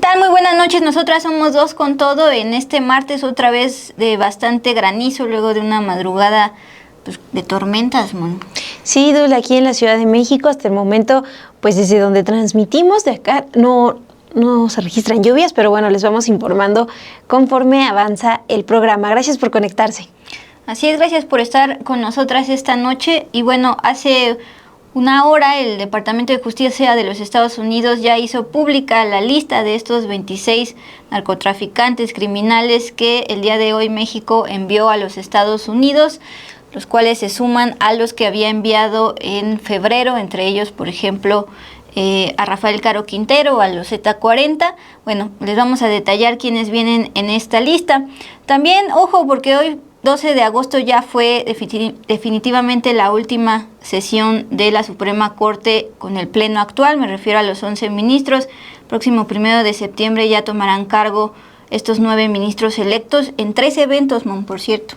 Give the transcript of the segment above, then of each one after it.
tal? Muy buenas noches. Nosotras somos Dos con Todo en este martes, otra vez de bastante granizo, luego de una madrugada pues, de tormentas, Mon. Sí, Dul, aquí en la Ciudad de México, hasta el momento, pues desde donde transmitimos, de acá no se registran lluvias, pero bueno, les vamos informando conforme avanza el programa. Gracias por conectarse. Así es, gracias por estar con nosotras esta noche. Y bueno, hace una hora el Departamento de Justicia de los Estados Unidos ya hizo pública la lista de estos 26 narcotraficantes criminales que el día de hoy México envió a los Estados Unidos, los cuales se suman a los que había enviado en febrero, entre ellos, por ejemplo, a Rafael Caro Quintero, a los Z40. Bueno, les vamos a detallar quiénes vienen en esta lista. También, ojo, porque hoy 12 de agosto ya fue definitivamente la última sesión de la Suprema Corte con el pleno actual, me refiero a los 11 ministros. Próximo 1 de septiembre ya tomarán cargo estos 9 ministros electos en 3 eventos, Mon, por cierto.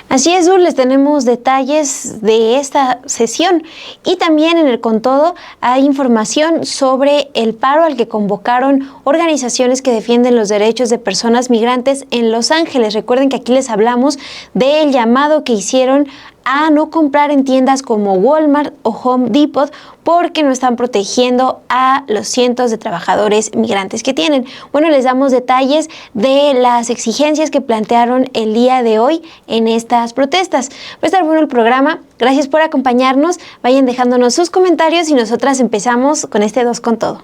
Así es, Dul, les tenemos detalles de esta sesión y también en el Con Todo hay información sobre el paro al que convocaron organizaciones que defienden los derechos de personas migrantes en Los Ángeles. Recuerden que aquí les hablamos del llamado que hicieron a no comprar en tiendas como Walmart o Home Depot porque no están protegiendo a los cientos de trabajadores migrantes que tienen. Bueno, les damos detalles de las exigencias que plantearon el día de hoy en estas protestas. Va a estar bueno el programa. Gracias por acompañarnos. Vayan dejándonos sus comentarios y nosotras empezamos con este Dos con Todo.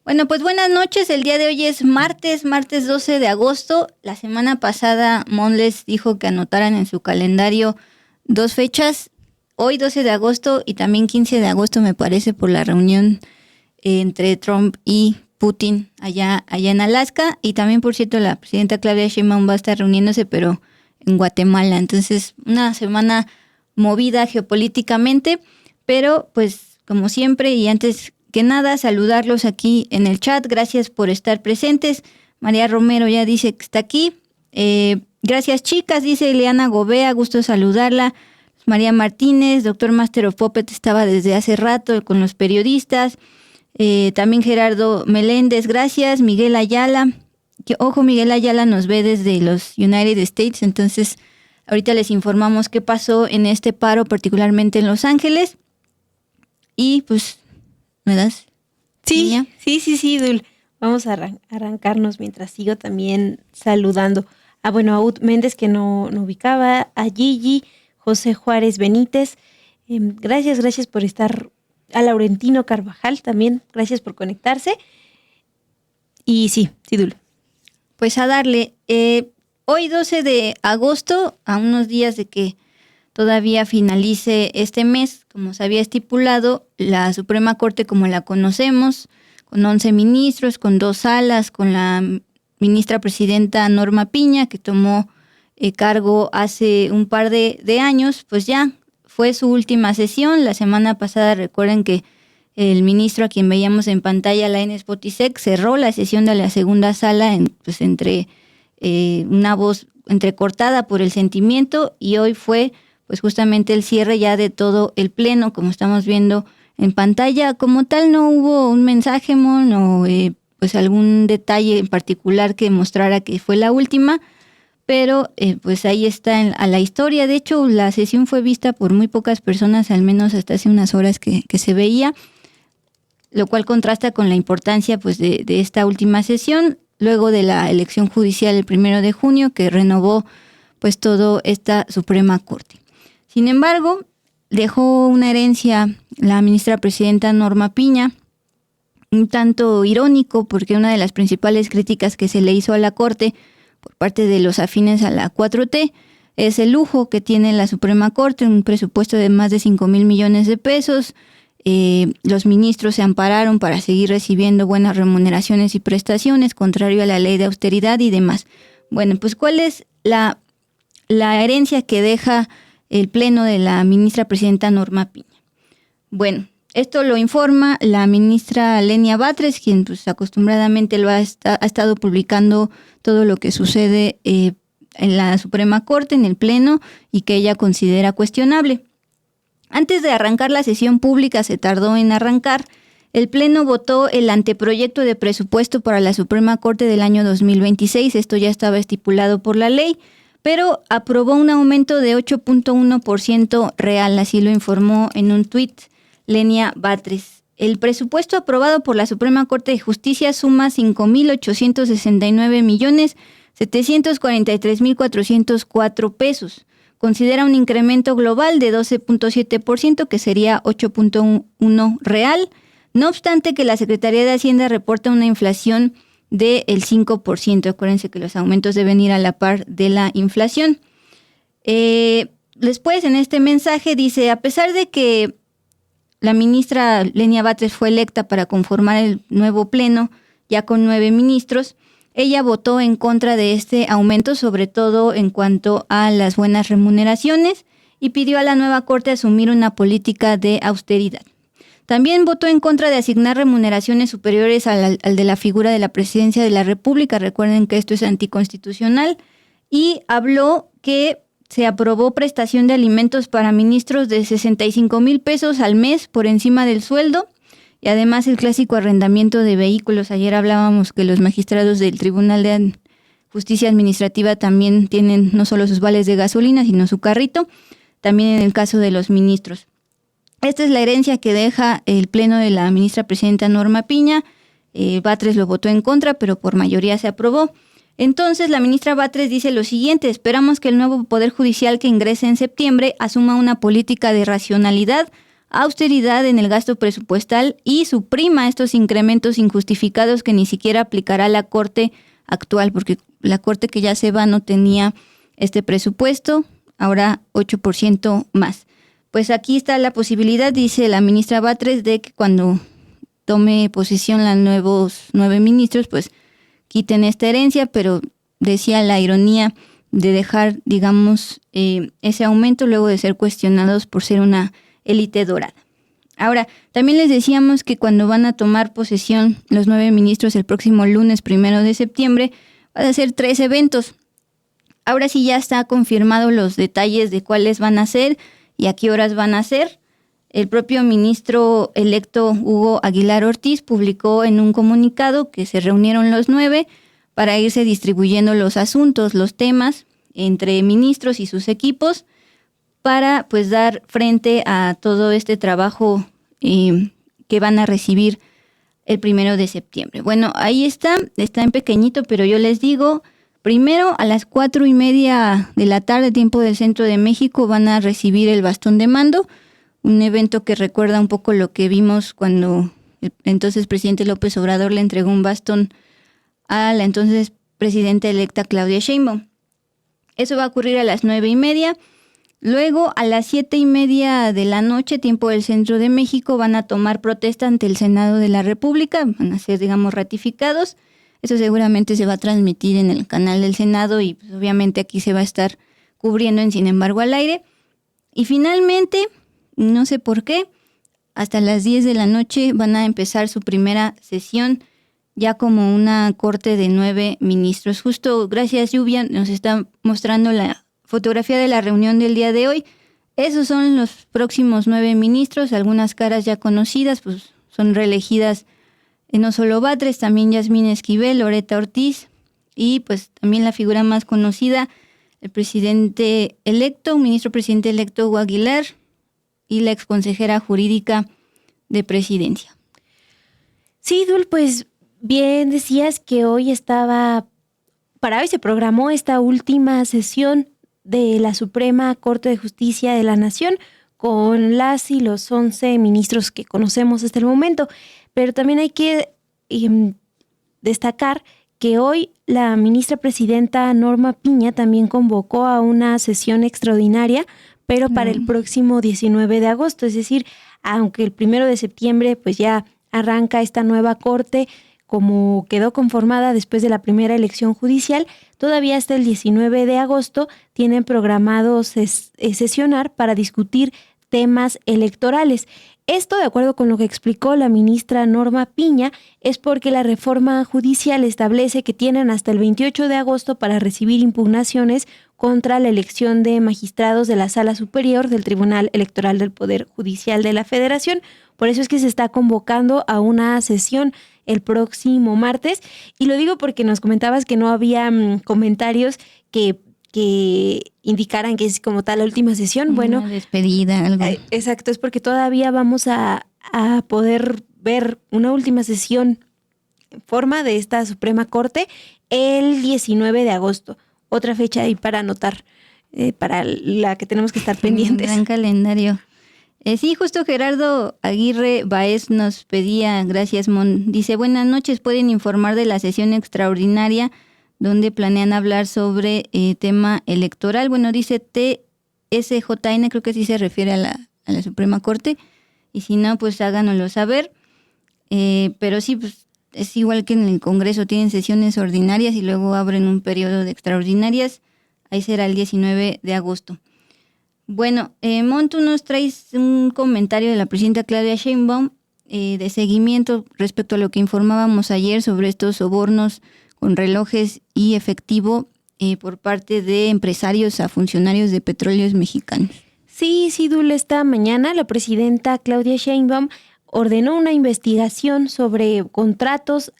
Bueno, pues buenas noches. El día de hoy es martes 12 de agosto. La semana pasada Mon les dijo que anotaran en su calendario 2 fechas. Hoy 12 de agosto y también 15 de agosto me parece por la reunión entre Trump y Putin allá en Alaska. Y también, por cierto, la presidenta Claudia Sheinbaum va a estar reuniéndose, pero en Guatemala. Entonces, una semana movida geopolíticamente, pero pues como siempre y antes que nada, saludarlos aquí en el chat. Gracias por estar presentes. María Romero ya dice que está aquí. Gracias, chicas, dice Eliana Gobea, gusto saludarla. María Martínez, doctor Master of Puppet, estaba desde hace rato con los periodistas. También Gerardo Meléndez, gracias. Miguel Ayala, ojo, Miguel Ayala nos ve desde los United States, entonces ahorita les informamos qué pasó en este paro, particularmente en Los Ángeles. Y pues, ¿me das? Sí, Dul. Vamos a arrancarnos mientras sigo también saludando. A Ud Méndez, que no ubicaba, a Gigi, José Juárez Benítez. Gracias por estar. A Laurentino Carvajal también, gracias por conectarse. Y sí, Dul. Pues a darle. Hoy 12 de agosto, a unos días de que todavía finalice este mes, como se había estipulado, la Suprema Corte como la conocemos, con 11 ministros, con 2 salas, con la ministra presidenta Norma Piña, que tomó cargo hace un par de años, pues ya fue su última sesión. La semana pasada recuerden que el ministro a quien veíamos en pantalla, Lainez Potisek, cerró la sesión de la segunda sala entre una voz entrecortada por el sentimiento, y hoy fue pues justamente el cierre ya de todo el pleno, como estamos viendo en pantalla. Como tal no hubo un mensaje, Mon, o pues algún detalle en particular que mostrara que fue la última, pero pues ahí está a la historia. De hecho, la sesión fue vista por muy pocas personas, al menos hasta hace unas horas que se veía, lo cual contrasta con la importancia pues de esta última sesión, luego de la elección judicial el 1 de junio, que renovó pues todo esta Suprema Corte. Sin embargo, dejó una herencia la ministra presidenta Norma Piña, un tanto irónico, porque una de las principales críticas que se le hizo a la Corte por parte de los afines a la 4T es el lujo que tiene la Suprema Corte, un presupuesto de más de 5,000 millones de pesos. Los ministros se ampararon para seguir recibiendo buenas remuneraciones y prestaciones, contrario a la ley de austeridad y demás. Bueno, pues ¿cuál es la herencia que deja el pleno de la ministra presidenta Norma Piña? Bueno, esto lo informa la ministra Lenia Batres, quien pues acostumbradamente ha estado publicando todo lo que sucede en la Suprema Corte, en el pleno, y que ella considera cuestionable. Antes de arrancar la sesión pública, se tardó en arrancar, el pleno votó el anteproyecto de presupuesto para la Suprema Corte del año 2026, esto ya estaba estipulado por la ley, pero aprobó un aumento de 8.1% real, así lo informó en un tuit Lenia Batres. El presupuesto aprobado por la Suprema Corte de Justicia suma 5,869,743,404 pesos. Considera un incremento global de 12.7%, que sería 8.1 real. No obstante que la Secretaría de Hacienda reporta una inflación del 5%. Acuérdense que los aumentos deben ir a la par de la inflación. Después, en este mensaje dice, a pesar de que la ministra Lenia Batres fue electa para conformar el nuevo pleno, ya con 9 ministros, ella votó en contra de este aumento, sobre todo en cuanto a las buenas remuneraciones, y pidió a la nueva Corte asumir una política de austeridad. También votó en contra de asignar remuneraciones superiores al de la figura de la Presidencia de la República. Recuerden que esto es anticonstitucional. Y habló que se aprobó prestación de alimentos para ministros de 65,000 pesos al mes por encima del sueldo. Y además el clásico arrendamiento de vehículos. Ayer hablábamos que los magistrados del Tribunal de Justicia Administrativa también tienen no solo sus vales de gasolina, sino su carrito. También en el caso de los ministros. Esta es la herencia que deja el pleno de la ministra presidenta Norma Piña. Batres lo votó en contra, pero por mayoría se aprobó. Entonces, la ministra Batres dice lo siguiente: esperamos que el nuevo Poder Judicial que ingrese en septiembre asuma una política de racionalidad, austeridad en el gasto presupuestal y suprima estos incrementos injustificados que ni siquiera aplicará la Corte actual, porque la Corte que ya se va no tenía este presupuesto, ahora 8% más. Pues aquí está la posibilidad, dice la ministra Batres, de que cuando tome posesión los nuevos 9 ministros, pues quiten esta herencia, pero decía la ironía de dejar, digamos, ese aumento luego de ser cuestionados por ser una élite dorada. Ahora, también les decíamos que cuando van a tomar posesión los 9 ministros el próximo lunes 1 de septiembre, van a ser 3 eventos. Ahora sí ya está confirmado los detalles de cuáles van a ser y a qué horas van a ser. El propio ministro electo Hugo Aguilar Ortiz publicó en un comunicado que se reunieron los 9 para irse distribuyendo los asuntos, los temas entre ministros y sus equipos para pues dar frente a todo este trabajo que van a recibir el 1 de septiembre. Bueno, ahí está en pequeñito, pero yo les digo, primero a las 4:30 de la tarde, tiempo del centro de México, van a recibir el bastón de mando, un evento que recuerda un poco lo que vimos cuando el entonces presidente López Obrador le entregó un bastón a la entonces presidenta electa Claudia Sheinbaum. Eso va a ocurrir a las 9:30. Luego, a las 7:30 de la noche, tiempo del centro de México, van a tomar protesta ante el Senado de la República, van a ser, digamos, ratificados. Eso seguramente se va a transmitir en el canal del Senado y pues, obviamente aquí se va a estar cubriendo en Sin embargo al aire. Y finalmente, no sé por qué, hasta las 10 de la noche van a empezar su primera sesión ya como una corte de 9 ministros. Justo gracias Lluvia nos está mostrando la fotografía de la reunión del día de hoy. Esos son los próximos 9 ministros, algunas caras ya conocidas, pues son reelegidas no solo Batres, también Yasmín Esquivel, Loreta Ortiz y pues también la figura más conocida, el presidente electo, ministro presidente electo Hugo Aguilar y la exconsejera jurídica de presidencia. Sí, Dul, pues bien decías que para hoy se programó esta última sesión de la Suprema Corte de Justicia de la Nación con las y los 11 ministros que conocemos hasta el momento. pero también hay que destacar que hoy la ministra presidenta Norma Piña también convocó a una sesión extraordinaria, pero para el próximo 19 de agosto, es decir, aunque el 1 de septiembre pues ya arranca esta nueva corte como quedó conformada después de la primera elección judicial, todavía hasta el 19 de agosto tienen programado sesionar para discutir temas electorales. Esto, de acuerdo con lo que explicó la ministra Norma Piña, es porque la reforma judicial establece que tienen hasta el 28 de agosto para recibir impugnaciones contra la elección de magistrados de la Sala Superior del Tribunal Electoral del Poder Judicial de la Federación. Por eso es que se está convocando a una sesión el próximo martes. Y lo digo porque nos comentabas que no había comentarios que indicaran que es como tal la última sesión. Bueno, una despedida, algo. Exacto, es porque todavía vamos a poder ver una última sesión en forma de esta Suprema Corte el 19 de agosto. Otra fecha ahí para anotar, para la que tenemos que estar pendientes. Un gran calendario. Sí, justo Gerardo Aguirre Baez nos pedía, gracias Mon, dice, buenas noches, ¿pueden informar de la sesión extraordinaria donde planean hablar sobre tema electoral? Bueno, dice TSJN, creo que sí se refiere a la Suprema Corte, y si no, pues háganoslo saber. Pero sí, pues es igual que en el Congreso, tienen sesiones ordinarias y luego abren un periodo de extraordinarias, ahí será el 19 de agosto. Bueno, Mon, tú nos traes un comentario de la presidenta Claudia Sheinbaum de seguimiento respecto a lo que informábamos ayer sobre estos sobornos con relojes y efectivo por parte de empresarios a funcionarios de Petróleos Mexicanos. Sí, Dul, esta mañana la presidenta Claudia Sheinbaum ordenó una investigación sobre contratos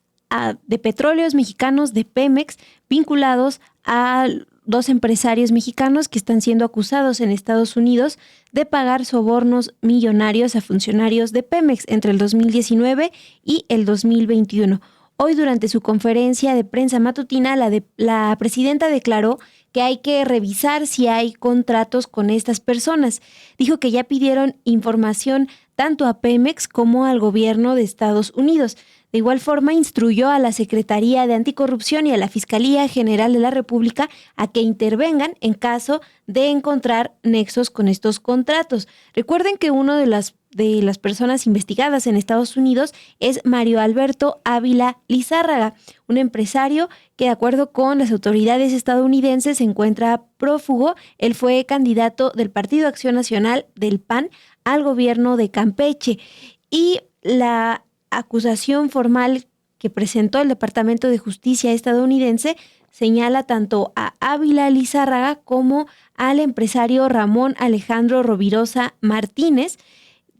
de Petróleos Mexicanos de Pemex vinculados a 2 empresarios mexicanos que están siendo acusados en Estados Unidos de pagar sobornos millonarios a funcionarios de Pemex entre el 2019 y el 2021. Hoy, durante su conferencia de prensa matutina, la presidenta declaró que hay que revisar si hay contratos con estas personas. Dijo que ya pidieron información tanto a Pemex como al gobierno de Estados Unidos. De igual forma, instruyó a la Secretaría de Anticorrupción y a la Fiscalía General de la República a que intervengan en caso de encontrar nexos con estos contratos. Recuerden que uno de las personas investigadas en Estados Unidos es Mario Alberto Ávila Lizárraga, un empresario que, de acuerdo con las autoridades estadounidenses, se encuentra prófugo. Él fue candidato del Partido Acción Nacional del PAN al gobierno de Campeche, y la acusación formal que presentó el Departamento de Justicia estadounidense señala tanto a Ávila Lizárraga como al empresario Ramón Alejandro Rovirosa Martínez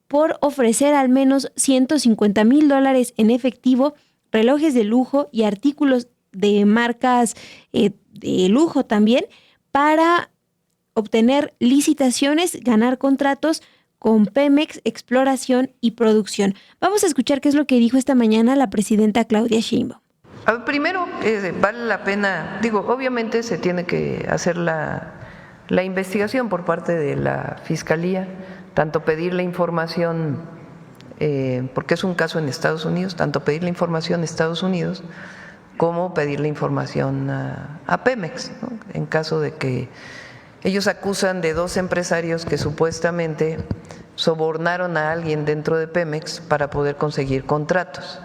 por ofrecer al menos $150,000 en efectivo, relojes de lujo y artículos de marcas de lujo también, para obtener licitaciones, ganar contratos con Pemex, exploración y producción. Vamos a escuchar qué es lo que dijo esta mañana la presidenta Claudia Sheinbaum. Primero, vale la pena, obviamente se tiene que hacer la investigación por parte de la Fiscalía, tanto pedir la información, porque es un caso en Estados Unidos, tanto pedir la información a Estados Unidos como pedir la información a Pemex, ¿no? En caso de que ellos acusan de 2 empresarios que supuestamente sobornaron a alguien dentro de Pemex para poder conseguir contratos.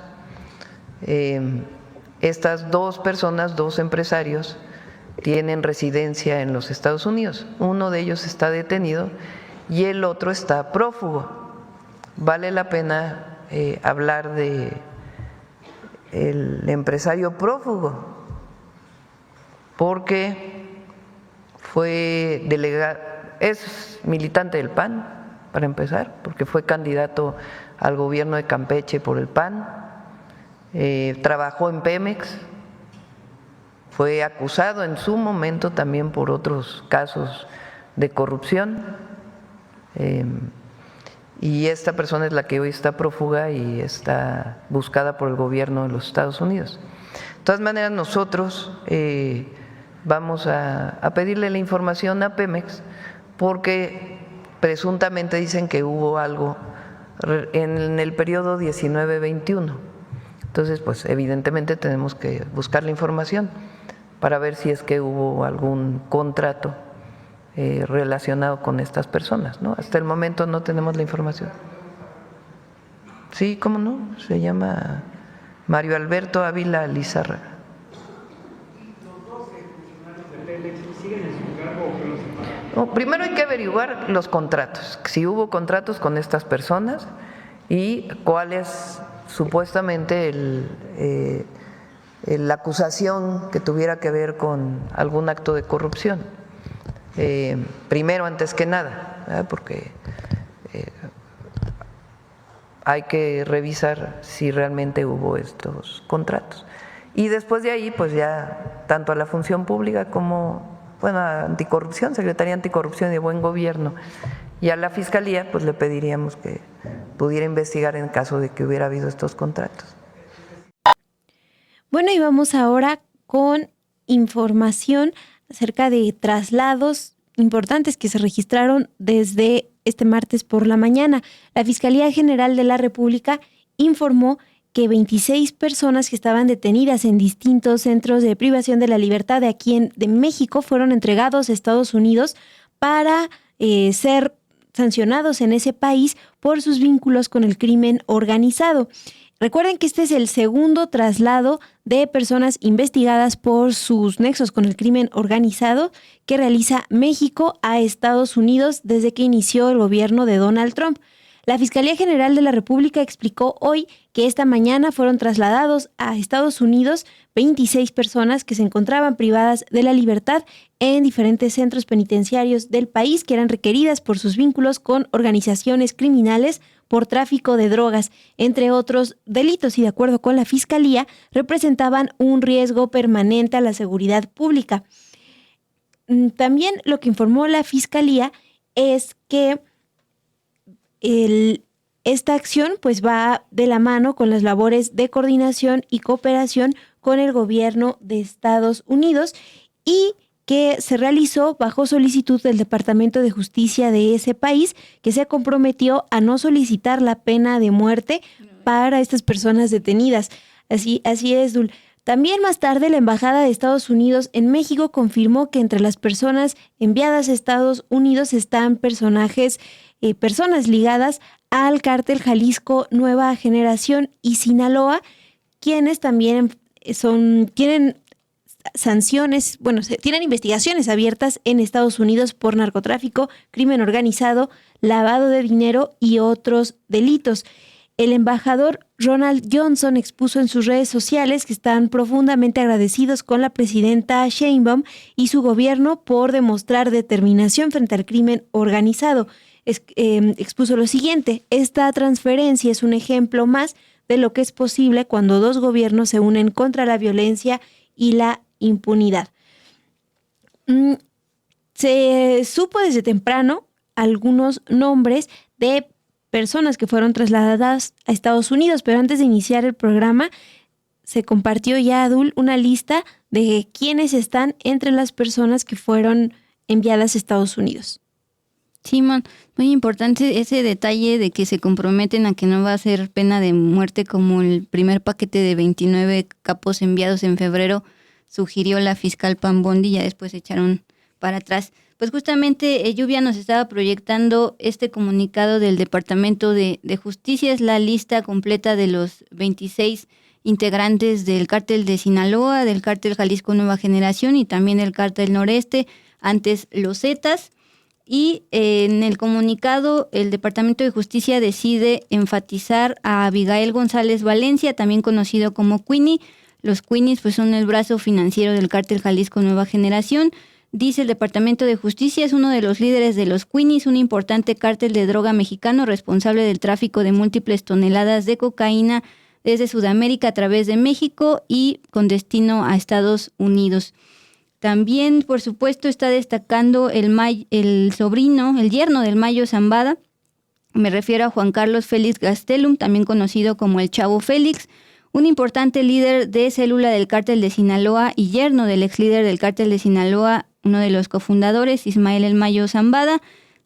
Estas 2 personas, 2 empresarios, tienen residencia en los Estados Unidos. Uno de ellos está detenido y el otro está prófugo. Vale la pena hablar de el empresario prófugo, porque fue delegado, es militante del PAN, para empezar, porque fue candidato al gobierno de Campeche por el PAN, trabajó en Pemex, fue acusado en su momento también por otros casos de corrupción, y esta persona es la que hoy está prófuga y está buscada por el gobierno de los Estados Unidos. De todas maneras, nosotros vamos a pedirle la información a Pemex porque presuntamente dicen que hubo algo en el periodo 19-21. Entonces, pues evidentemente tenemos que buscar la información para ver si es que hubo algún contrato relacionado con estas personas, ¿no? Hasta el momento no tenemos la información. Sí, ¿cómo no? Se llama Mario Alberto Ávila Lizárraga. No, primero hay que averiguar los contratos, si hubo contratos con estas personas y cuál es supuestamente la acusación que tuviera que ver con algún acto de corrupción. Primero, antes que nada, ¿verdad? Porque hay que revisar si realmente hubo estos contratos. Y después de ahí, pues ya tanto a la función pública como a Anticorrupción, Secretaría Anticorrupción y de Buen Gobierno, y a la Fiscalía, pues le pediríamos que pudiera investigar en caso de que hubiera habido estos contratos. Bueno, y vamos ahora con información acerca de traslados importantes que se registraron desde este martes por la mañana. La Fiscalía General de la República informó que 26 personas que estaban detenidas en distintos centros de privación de la libertad de México fueron entregados a Estados Unidos para ser sancionados en ese país por sus vínculos con el crimen organizado. Recuerden que este es el segundo traslado de personas investigadas por sus nexos con el crimen organizado que realiza México a Estados Unidos desde que inició el gobierno de Donald Trump. La Fiscalía General de la República explicó hoy que esta mañana fueron trasladados a Estados Unidos 26 personas que se encontraban privadas de la libertad en diferentes centros penitenciarios del país que eran requeridas por sus vínculos con organizaciones criminales por tráfico de drogas, entre otros delitos, y de acuerdo con la Fiscalía, representaban un riesgo permanente a la seguridad pública. También lo que informó la Fiscalía es que esta acción pues va de la mano con las labores de coordinación y cooperación con el gobierno de Estados Unidos y que se realizó bajo solicitud del Departamento de Justicia de ese país, que se comprometió a no solicitar la pena de muerte para estas personas detenidas. Así es, Dul. También más tarde, la Embajada de Estados Unidos en México confirmó que entre las personas enviadas a Estados Unidos están personas ligadas al cártel Jalisco Nueva Generación y Sinaloa, quienes también tienen sanciones, tienen investigaciones abiertas en Estados Unidos por narcotráfico, crimen organizado, lavado de dinero y otros delitos. El embajador Ronald Johnson expuso en sus redes sociales que están profundamente agradecidos con la presidenta Sheinbaum y su gobierno por demostrar determinación frente al crimen organizado. Expuso lo siguiente: esta transferencia es un ejemplo más de lo que es posible cuando dos gobiernos se unen contra la violencia y la impunidad. Se supo desde temprano algunos nombres de personas que fueron trasladadas a Estados Unidos, pero antes de iniciar el programa se compartió ya, Adul, una lista de quiénes están entre las personas que fueron enviadas a Estados Unidos. Simón, muy importante ese detalle de que se comprometen a que no va a ser pena de muerte como el primer paquete de 29 capos enviados en febrero sugirió la fiscal Pam Bondi, ya después se echaron para atrás. Pues justamente Lluvia nos estaba proyectando este comunicado del Departamento de Justicia, es la lista completa de los 26 integrantes del cártel de Sinaloa, del cártel Jalisco Nueva Generación y también el cártel Noreste, antes los Zetas. Y en el comunicado el Departamento de Justicia decide enfatizar a Abigail González Valencia, también conocido como Queenie. Los Queenies pues son el brazo financiero del cártel Jalisco Nueva Generación. Dice el Departamento de Justicia, es uno de los líderes de los Queenies, un importante cártel de droga mexicano responsable del tráfico de múltiples toneladas de cocaína desde Sudamérica a través de México y con destino a Estados Unidos. También, por supuesto, está destacando el yerno del Mayo Zambada. Me refiero a Juan Carlos Félix Gastelum, también conocido como el Chavo Félix, un importante líder de célula del cártel de Sinaloa y yerno del ex líder del cártel de Sinaloa, uno de los cofundadores, Ismael El Mayo Zambada.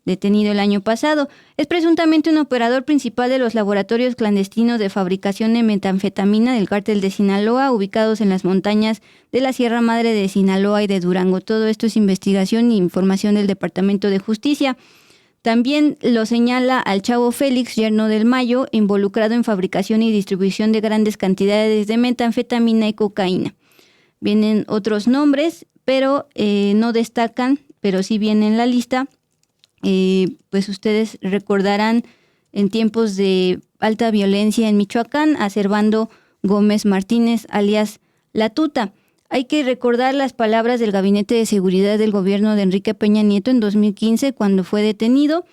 detenido el año pasado. Es presuntamente un operador principal de los laboratorios clandestinos de fabricación de metanfetamina del cártel de Sinaloa, ubicados en las montañas de la Sierra Madre de Sinaloa y de Durango. Todo esto es investigación e información del Departamento de Justicia. También lo señala al Chavo Félix, yerno del Mayo, involucrado en fabricación y distribución de grandes cantidades de metanfetamina y cocaína. Vienen otros nombres, pero no destacan, pero sí viene en la lista. Pues ustedes recordarán en tiempos de alta violencia en Michoacán a Servando Gómez Martínez, alias La Tuta. Hay que recordar las palabras del Gabinete de Seguridad del gobierno de Enrique Peña Nieto en 2015, cuando fue detenido.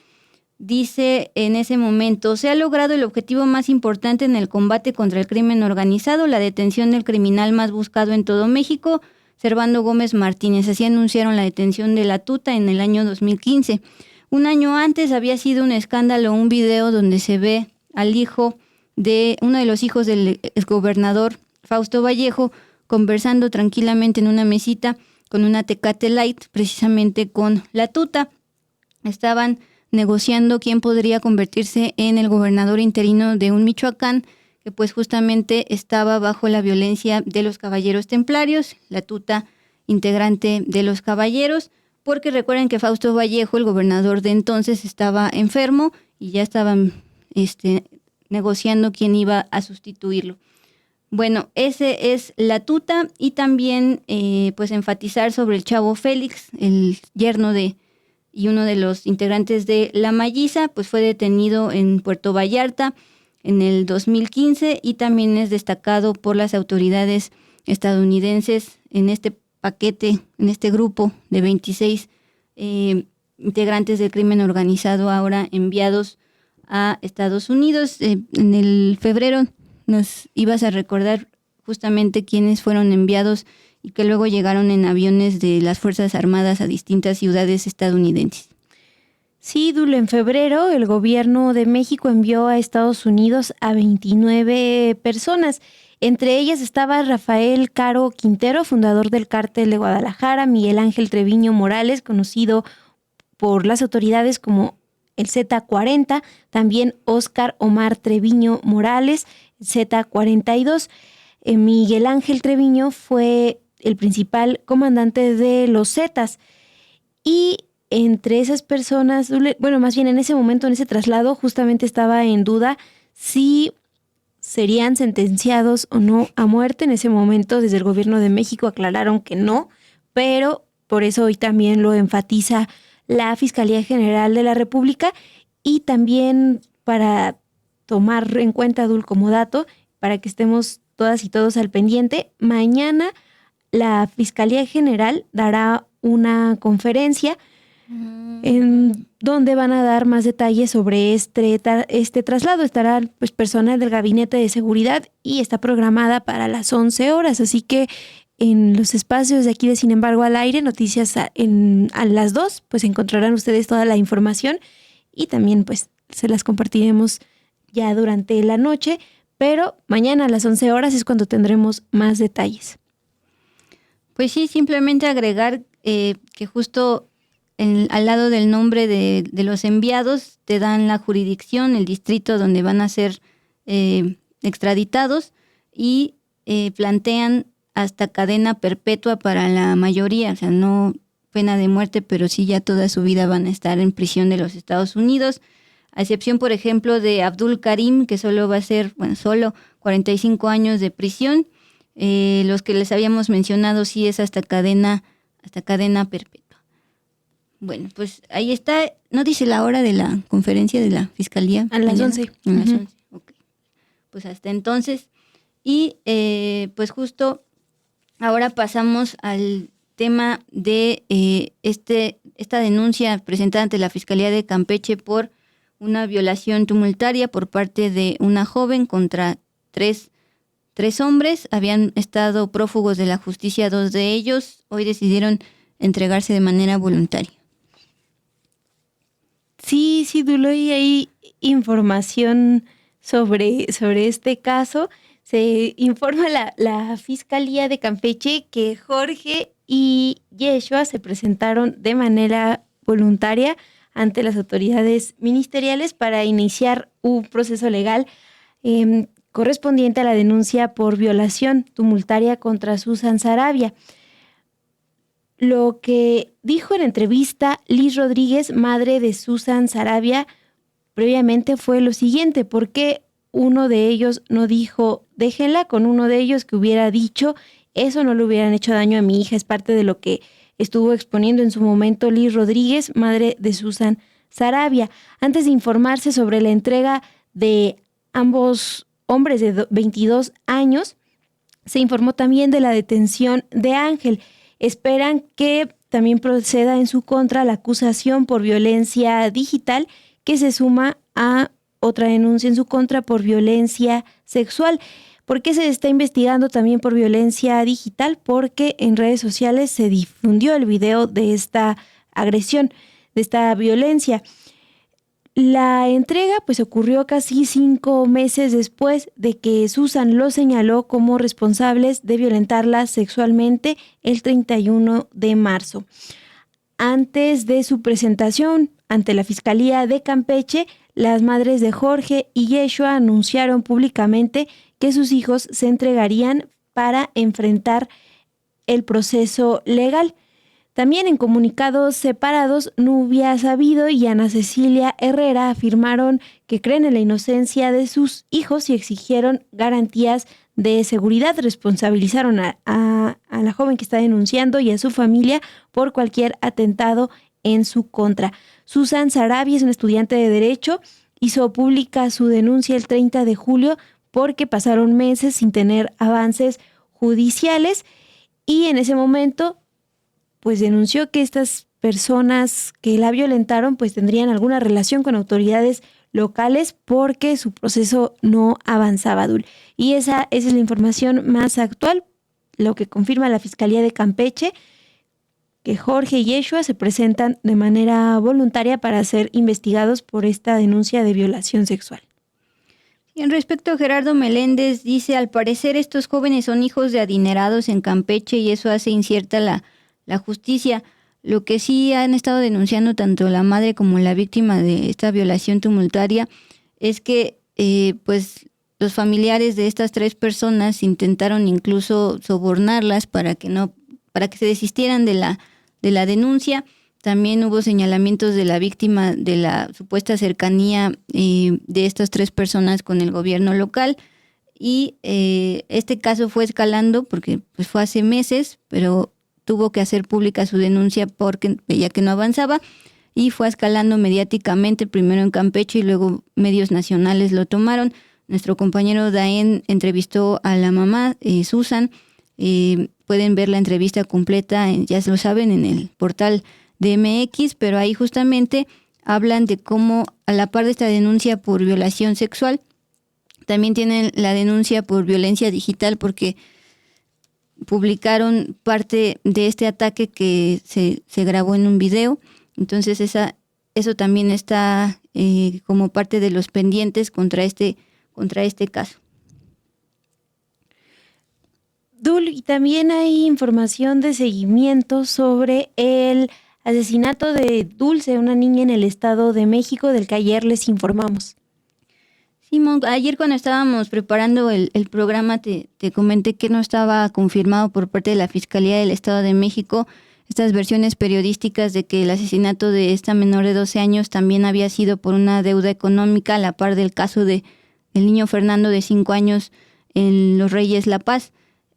Dice en ese momento: se ha logrado el objetivo más importante en el combate contra el crimen organizado, la detención del criminal más buscado en todo México, Servando Gómez Martínez. Así anunciaron la detención de La Tuta en el año 2015. Un año antes había sido un escándalo un video donde se ve al hijo de uno de los hijos del exgobernador Fausto Vallejo conversando tranquilamente en una mesita con una Tecate Light, precisamente con La Tuta. Estaban negociando quién podría convertirse en el gobernador interino de un Michoacán que pues justamente estaba bajo la violencia de los caballeros templarios. La Tuta, integrante de los caballeros, porque recuerden que Fausto Vallejo, el gobernador de entonces, estaba enfermo y ya estaban negociando quién iba a sustituirlo. Bueno, ese es La Tuta, y también pues enfatizar sobre el Chavo Félix, el yerno y uno de los integrantes de La Malliza, pues fue detenido en Puerto Vallarta en el 2015 y también es destacado por las autoridades estadounidenses en este paquete, en este grupo de 26 integrantes del crimen organizado ahora enviados a Estados Unidos. En el febrero nos ibas a recordar justamente quiénes fueron enviados y que luego llegaron en aviones de las Fuerzas Armadas a distintas ciudades estadounidenses. Sí, Dul, en febrero el gobierno de México envió a Estados Unidos a 29 personas. Entre ellas estaba Rafael Caro Quintero, fundador del Cártel de Guadalajara, Miguel Ángel Treviño Morales, conocido por las autoridades como el Z40, también Óscar Omar Treviño Morales, Z42. Miguel Ángel Treviño fue el principal comandante de los Zetas. Y entre esas personas, bueno, más bien en ese momento, en ese traslado, justamente estaba en duda si serían sentenciados o no a muerte. En ese momento, desde el gobierno de México aclararon que no, pero por eso hoy también lo enfatiza la Fiscalía General de la República, y también para tomar en cuenta, Dul, como dato, para que estemos todas y todos al pendiente, mañana la Fiscalía General dará una conferencia en donde van a dar más detalles sobre este traslado. Estará pues personal del Gabinete de Seguridad y está programada para las 11 horas, así que en los espacios de aquí de Sin embargo al aire, noticias a las 2, pues encontrarán ustedes toda la información y también pues se las compartiremos ya durante la noche, pero mañana a las 11 horas es cuando tendremos más detalles. Pues sí, simplemente agregar que justo al lado del nombre de los enviados te dan la jurisdicción, el distrito donde van a ser extraditados, y plantean hasta cadena perpetua para la mayoría, o sea, no pena de muerte, pero sí ya toda su vida van a estar en prisión de los Estados Unidos, a excepción, por ejemplo, de Abdul Karim, que solo va a ser, solo 45 años de prisión. Los que les habíamos mencionado sí es hasta cadena perpetua. Bueno, pues ahí está. ¿No dice la hora de la conferencia de la Fiscalía? A las 11. A las 11, ok. Pues hasta entonces. Y pues justo ahora pasamos al tema de esta denuncia presentada ante la Fiscalía de Campeche por una violación tumultuaria por parte de una joven contra tres hombres. Habían estado prófugos de la justicia 2 de ellos. Hoy decidieron entregarse de manera voluntaria. Sí, Dulo, y hay información sobre este caso. Se informa la Fiscalía de Campeche que Jorge y Yeshua se presentaron de manera voluntaria ante las autoridades ministeriales para iniciar un proceso legal correspondiente a la denuncia por violación tumultaria contra Susan Sarabia. Lo que dijo en entrevista Liz Rodríguez, madre de Susan Sarabia, previamente fue lo siguiente: ¿por qué uno de ellos no dijo déjenla con uno de ellos que hubiera dicho eso no le hubieran hecho daño a mi hija? Es parte de lo que estuvo exponiendo en su momento Liz Rodríguez, madre de Susan Sarabia. Antes de informarse sobre la entrega de ambos hombres de 22 años, se informó también de la detención de Ángel. Esperan que también proceda en su contra la acusación por violencia digital, que se suma a otra denuncia en su contra por violencia sexual. ¿Por qué se está investigando también por violencia digital? Porque en redes sociales se difundió el video de esta agresión, de esta violencia. La entrega pues ocurrió casi 5 meses después de que Susan los señaló como responsables de violentarla sexualmente el 31 de marzo. Antes de su presentación ante la Fiscalía de Campeche, las madres de Jorge y Yeshua anunciaron públicamente que sus hijos se entregarían para enfrentar el proceso legal. También en comunicados separados, Nubia Sabido y Ana Cecilia Herrera afirmaron que creen en la inocencia de sus hijos y exigieron garantías de seguridad. Responsabilizaron a la joven que está denunciando y a su familia por cualquier atentado en su contra. Susan Sarabia es una estudiante de Derecho, hizo pública su denuncia el 30 de julio porque pasaron meses sin tener avances judiciales y en ese momento pues denunció que estas personas que la violentaron pues tendrían alguna relación con autoridades locales porque su proceso no avanzaba, Dul. Y esa es la información más actual, lo que confirma la Fiscalía de Campeche, que Jorge y Yeshua se presentan de manera voluntaria para ser investigados por esta denuncia de violación sexual. Y en respecto a Gerardo Meléndez, dice, al parecer estos jóvenes son hijos de adinerados en Campeche y eso hace incierta la justicia. Lo que sí han estado denunciando tanto la madre como la víctima de esta violación tumultaria es que pues los familiares de estas 3 personas intentaron incluso sobornarlas para que se desistieran de la denuncia. También hubo señalamientos de la víctima de la supuesta cercanía de estas 3 personas con el gobierno local y este caso fue escalando porque pues fue hace meses, pero tuvo que hacer pública su denuncia porque veía que no avanzaba y fue escalando mediáticamente, primero en Campeche y luego medios nacionales lo tomaron. Nuestro compañero Daen entrevistó a la mamá, Susan. Pueden ver la entrevista completa, ya lo saben, en el portal de MX, pero ahí justamente hablan de cómo a la par de esta denuncia por violación sexual, también tienen la denuncia por violencia digital porque publicaron parte de este ataque que se grabó en un video. Entonces eso también está como parte de los pendientes contra este caso. Dul, y también hay información de seguimiento sobre el asesinato de Dulce, una niña en el Estado de México, del que ayer les informamos. Simón, ayer cuando estábamos preparando el programa te comenté que no estaba confirmado por parte de la Fiscalía del Estado de México estas versiones periodísticas de que el asesinato de esta menor de 12 años también había sido por una deuda económica a la par del caso del niño Fernando de 5 años en Los Reyes La Paz,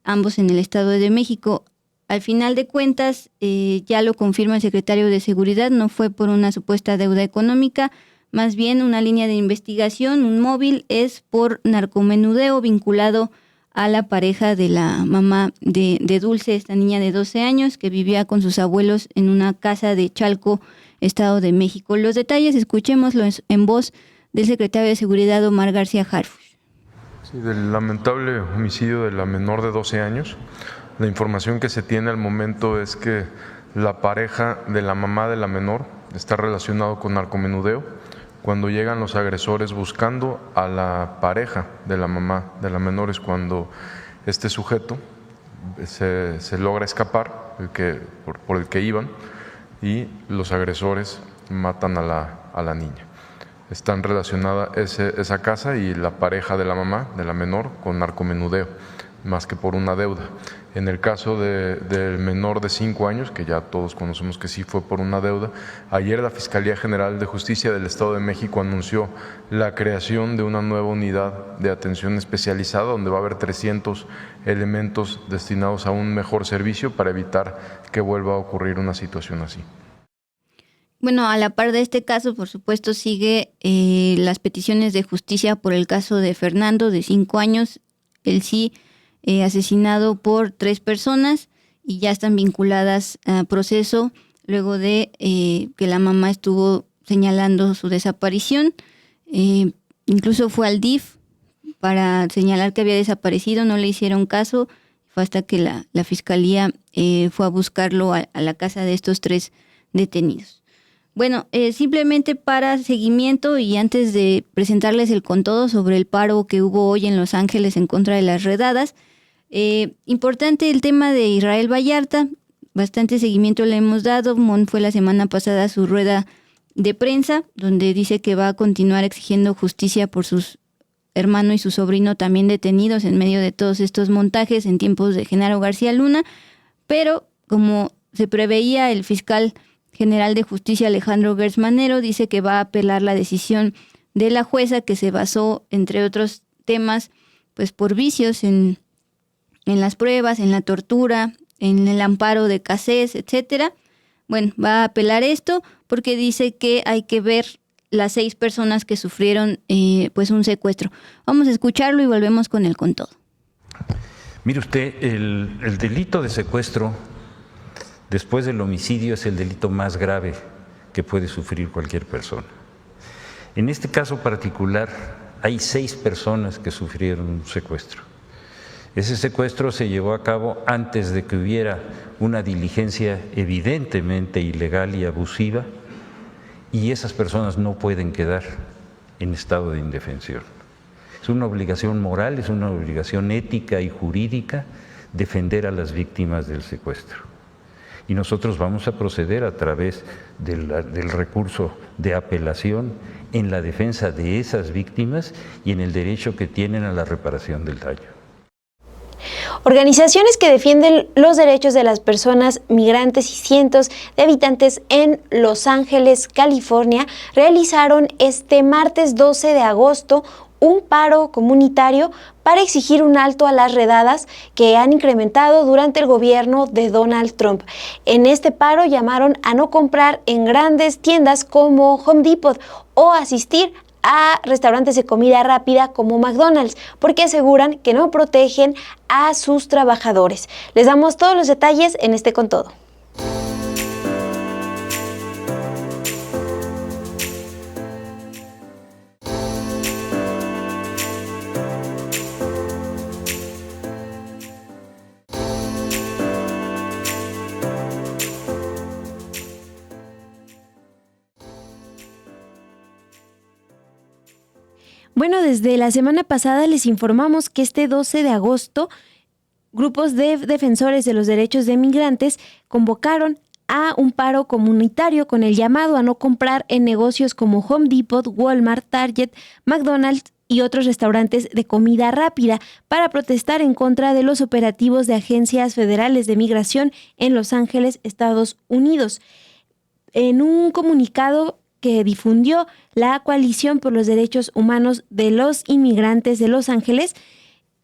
ambos en el Estado de México. Al final de cuentas, ya lo confirma el secretario de Seguridad, no fue por una supuesta deuda económica, más bien una línea de investigación, un móvil, es por narcomenudeo vinculado a la pareja de la mamá de Dulce, esta niña de 12 años que vivía con sus abuelos en una casa de Chalco, Estado de México. Los detalles, escuchémoslo en voz del secretario de Seguridad, Omar García Harfuch. Sí, del lamentable homicidio de la menor de 12 años. La información que se tiene al momento es que la pareja de la mamá de la menor está relacionado con narcomenudeo. Cuando llegan los agresores buscando a la pareja de la mamá de la menor es cuando este sujeto se logra escapar por el que iban y los agresores matan a la niña. Están relacionadas esa casa y la pareja de la mamá, de la menor, con narcomenudeo, más que por una deuda. En el caso del menor de 5 años, que ya todos conocemos que sí fue por una deuda, ayer la Fiscalía General de Justicia del Estado de México anunció la creación de una nueva unidad de atención especializada, donde va a haber 300 elementos destinados a un mejor servicio para evitar que vuelva a ocurrir una situación así. Bueno, a la par de este caso, por supuesto, sigue las peticiones de justicia por el caso de Fernando, de 5 años. Él sí, asesinado por 3 personas y ya están vinculadas a proceso luego de que la mamá estuvo señalando su desaparición. Incluso fue al DIF para señalar que había desaparecido, no le hicieron caso. Fue hasta que la fiscalía fue a buscarlo a la casa de estos 3 detenidos. Bueno, simplemente para seguimiento y antes de presentarles el con todo sobre el paro que hubo hoy en Los Ángeles en contra de las redadas, importante el tema de Israel Vallarta, bastante seguimiento le hemos dado. Fue la semana pasada a su rueda de prensa, donde dice que va a continuar exigiendo justicia por sus hermano y su sobrino también detenidos en medio de todos estos montajes en tiempos de Genaro García Luna, pero como se preveía, el fiscal general de justicia Alejandro Gertz Manero dice que va a apelar la decisión de la jueza, que se basó, entre otros temas, pues por vicios en las pruebas, en la tortura, en el amparo de Cassés, etcétera. Bueno, va a apelar esto porque dice que hay que ver las 6 personas que sufrieron pues un secuestro. Vamos a escucharlo y volvemos con el con todo. Mire usted, el delito de secuestro, después del homicidio, es el delito más grave que puede sufrir cualquier persona. En este caso particular, hay 6 personas que sufrieron un secuestro. Ese secuestro se llevó a cabo antes de que hubiera una diligencia evidentemente ilegal y abusiva, y esas personas no pueden quedar en estado de indefensión. Es una obligación moral, es una obligación ética y jurídica defender a las víctimas del secuestro. Y nosotros vamos a proceder a través del recurso de apelación en la defensa de esas víctimas y en el derecho que tienen a la reparación del daño. Organizaciones que defienden los derechos de las personas migrantes y cientos de habitantes en Los Ángeles, California, realizaron este martes 12 de agosto un paro comunitario para exigir un alto a las redadas que han incrementado durante el gobierno de Donald Trump. En este paro llamaron a no comprar en grandes tiendas como Home Depot o asistir a restaurantes de comida rápida como McDonald's, porque aseguran que no protegen a sus trabajadores. Les damos todos los detalles en este con todo. Bueno, desde la semana pasada les informamos que este 12 de agosto grupos de defensores de los derechos de migrantes convocaron a un paro comunitario con el llamado a no comprar en negocios como Home Depot, Walmart, Target, McDonald's y otros restaurantes de comida rápida para protestar en contra de los operativos de agencias federales de migración en Los Ángeles, Estados Unidos. En un comunicado que difundió la Coalición por los Derechos Humanos de los Inmigrantes de Los Ángeles,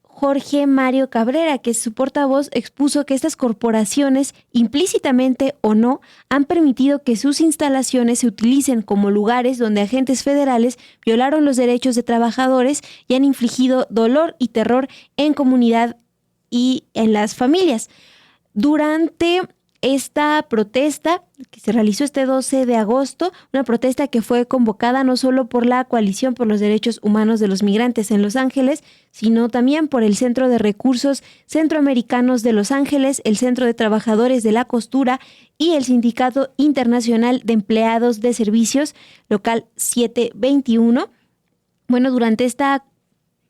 Jorge Mario Cabrera, que es su portavoz, expuso que estas corporaciones, implícitamente o no, han permitido que sus instalaciones se utilicen como lugares donde agentes federales violaron los derechos de trabajadores y han infligido dolor y terror en comunidad y en las familias. Durante esta protesta que se realizó este 12 de agosto, una protesta que fue convocada no solo por la Coalición por los Derechos Humanos de los Migrantes en Los Ángeles, sino también por el Centro de Recursos Centroamericanos de Los Ángeles, el Centro de Trabajadores de la Costura y el Sindicato Internacional de Empleados de Servicios, local 721. Bueno, durante esta